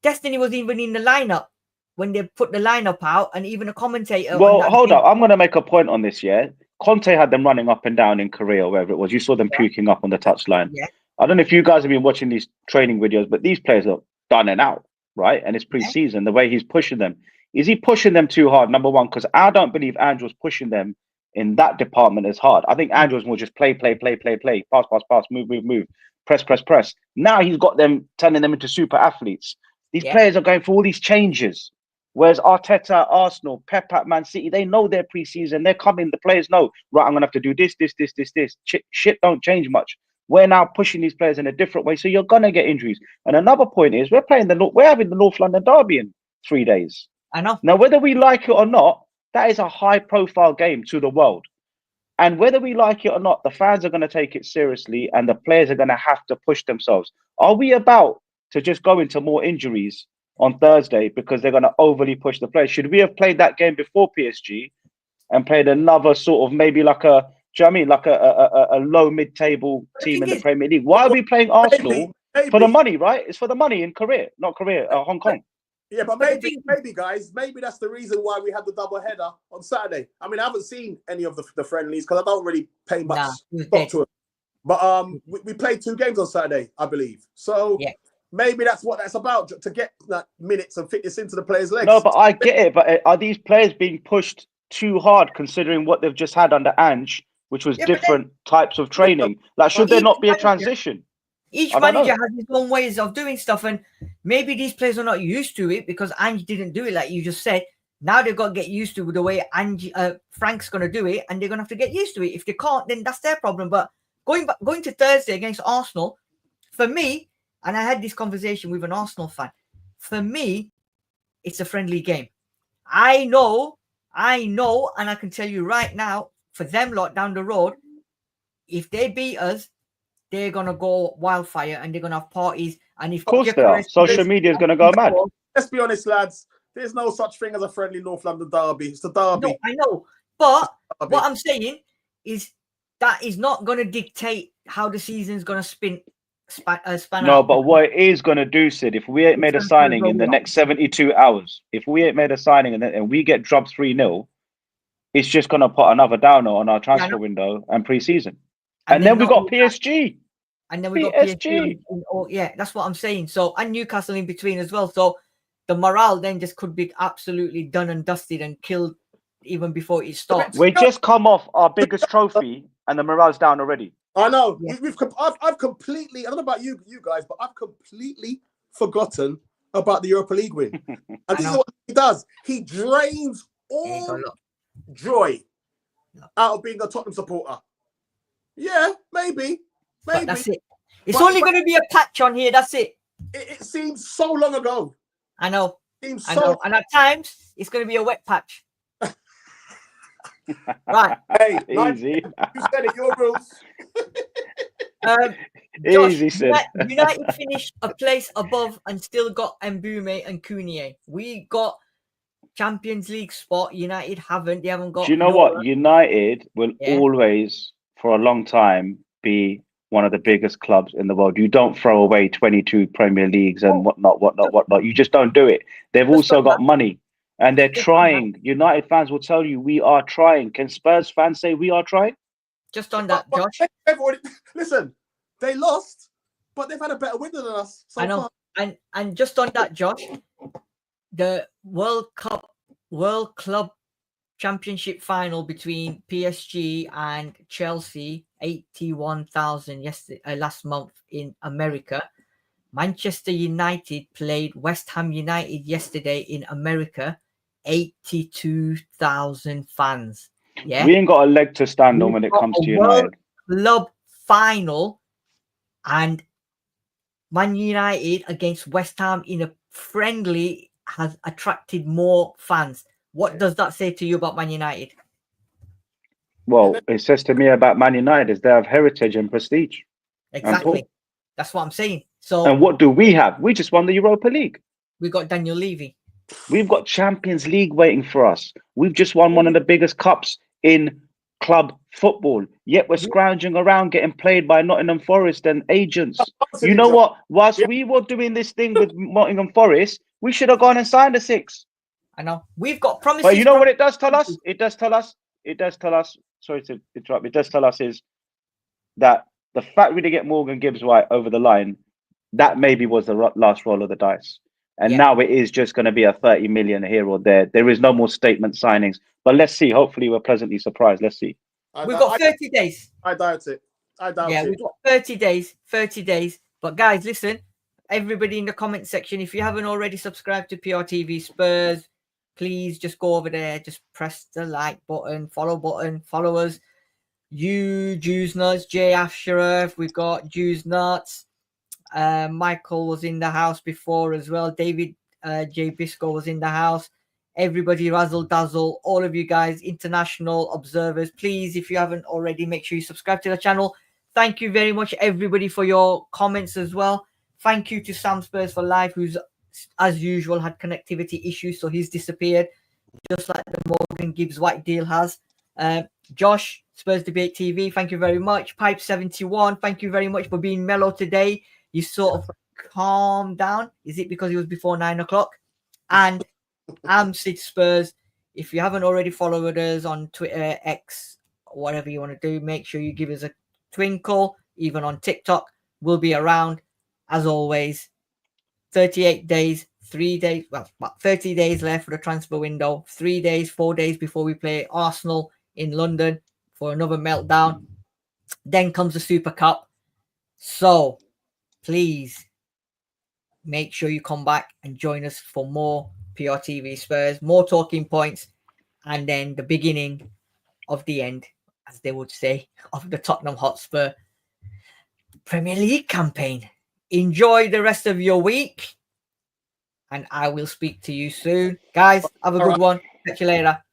Destiny was even in the lineup when they put the lineup out, and even a commentator. Well, hold up. I'm going to make a point on this, yeah? Conte had them running up and down in Korea, or wherever it was. You saw them puking up on the touchline. Yeah. I don't know if you guys have been watching these training videos, but these players are done and out, right? And it's pre-season, the way he's pushing them. Is he pushing them too hard, number one? Because I don't believe Andrew was pushing them in that department as hard. I think Andrew was more just play, pass, move, press. Now he's got them, turning them into super athletes. These players are going for all these changes. Whereas Arteta at Arsenal, Pep at Man City, they know their pre-season. They're coming. The players know, right, I'm going to have to do this. Shit don't change much. We're now pushing these players in a different way. So you're going to get injuries. And another point is we're having the North London Derby in 3 days. I know. Now, whether we like it or not, that is a high-profile game to the world. And whether we like it or not, the fans are going to take it seriously and the players are going to have to push themselves. Are we about to just go into more injuries on Thursday because they're going to overly push the players? Should we have played that game before PSG and played another sort of maybe like a, do you know what I mean? Like a low mid-table team in the Premier League? Why are we playing Arsenal? For the money, right? It's for the money in Korea, not Korea, Hong Kong. Yeah, but maybe guys, maybe that's the reason why we had the double header on Saturday. I mean, I haven't seen any of the friendlies because I don't really pay much stock to it. But we played 2 games on Saturday, I believe. So maybe that's what that's about, to get that minutes and fitness into the players' legs. No, but I get it. But are these players being pushed too hard considering what they've just had under Ange, which was different types of training? Like, should there not be a transition? Each manager has his own ways of doing stuff, and maybe these players are not used to it because Ange didn't do it like you just said. Now they've got to get used to the way Frank's going to do it, and they're going to have to get used to it. If they can't, then that's their problem. But going to Thursday against Arsenal, for me, and I had this conversation with an Arsenal fan, for me, it's a friendly game. I know, and I can tell you right now, for them lot down the road, if they beat us, they're going to go wildfire and they're going to have parties. And if of course they are. Social media is going to go mad. Let's be honest, lads. There's no such thing as a friendly North London derby. It's the derby. No, I know. But Derby. what I'm saying is that is not going to dictate how the season's going to span No, out. but what it is going to do, Sid, if we ain't made a It's signing gonna in the go next 72 hours, if we ain't made a signing and we get dropped 3-0, it's just going to put another downer on our transfer window and pre-season. And then we got PSG. And then we got PSG. Yeah, that's what I'm saying. So, and Newcastle in between as well. So the morale then just could be absolutely done and dusted and killed even before it starts. We just come off our biggest trophy and the morale's down already. I know. Yeah. I've completely, I don't know about you guys, but I've completely forgotten about the Europa League win. And this is what he does. He drains all joy out of being a Tottenham supporter. Yeah, maybe. But that's it. It's only going to be a patch on here. That's it. It seems so long ago. I know. I know. And at times, it's going to be a wet patch. Right. Hey, easy. You said it. Your rules. Josh, Easy, Sid. United finished a place above and still got Mbume and Kunier. We got Champions League spot. United haven't. They haven't got. Do you know what? United will always, for a long time, be one of the biggest clubs in the world. You don't throw away 22 Premier Leagues and whatnot. You just don't do it. They've also got money and they're trying. United fans will tell you we are trying. Can Spurs fans say we are trying? Just on that, Josh. Listen, they lost, but they've had a better window than us. So I know. far. And just on that, Josh, the World Club Championship final between PSG and Chelsea, 81,000 last month in America. Manchester United played West Ham United yesterday in America, 82,000 fans. Yeah, we ain't got a leg to stand on when it comes to United. Club final and Man United against West Ham in a friendly has attracted more fans. What does that say to you about Man United? Well, it says to me about Man United is they have heritage and prestige. Exactly. That's what I'm saying. So, and what do we have? We just won the Europa League. We got Daniel Levy. We've got Champions League waiting for us. We've just won one of the biggest cups in club football. Yet we're scrounging around getting played by Nottingham Forest and agents. You know what? Whilst we were doing this thing with Nottingham Forest, we should have gone and signed a 6. I know. We've got promises. But you know what it does tell us? It does tell us. Sorry to interrupt. It does tell us is that the fact we didn't get Morgan Gibbs-White over the line, that maybe was the last roll of the dice. And now it is just going to be a 30 million here or there. There is no more statement signings. But let's see. Hopefully, we're pleasantly surprised. Let's see. We've got 30 days. I doubt it. Yeah, we've got 30 days. 30 days. But guys, listen. Everybody in the comment section, if you haven't already subscribed to PRTV Spurs, please just go over there. Just press the like button, follow us. You, Jews Nuts, Jay Ashraf, we've got Jews Nuts. Michael was in the house before as well. David J. Bisco was in the house. Everybody, razzle dazzle, all of you guys, international observers, please, if you haven't already, make sure you subscribe to the channel. Thank you very much, everybody, for your comments as well. Thank you to Sam Spurs for Life, who's, as usual, had connectivity issues, so he's disappeared, just like the Morgan Gibbs-White deal has. Josh, Spurs Debate TV, thank you very much. Pipe71, thank you very much for being mellow today. You sort of calmed down. Is it because it was before 9 o'clock? And I'm Sid Spurs. If you haven't already followed us on Twitter, X, whatever you want to do, make sure you give us a twinkle. Even on TikTok, we'll be around. As always, 38 days, 3 days, well, about 30 days left for the transfer window. 3 days, 4 days before we play Arsenal in London for another meltdown. Then comes the Super Cup. So, please make sure you come back and join us for more PRTV Spurs, more talking points, and then the beginning of the end, as they would say, of the Tottenham Hotspur Premier League campaign. Enjoy the rest of your week, and I will speak to you soon. Guys, have a good one. Catch you later.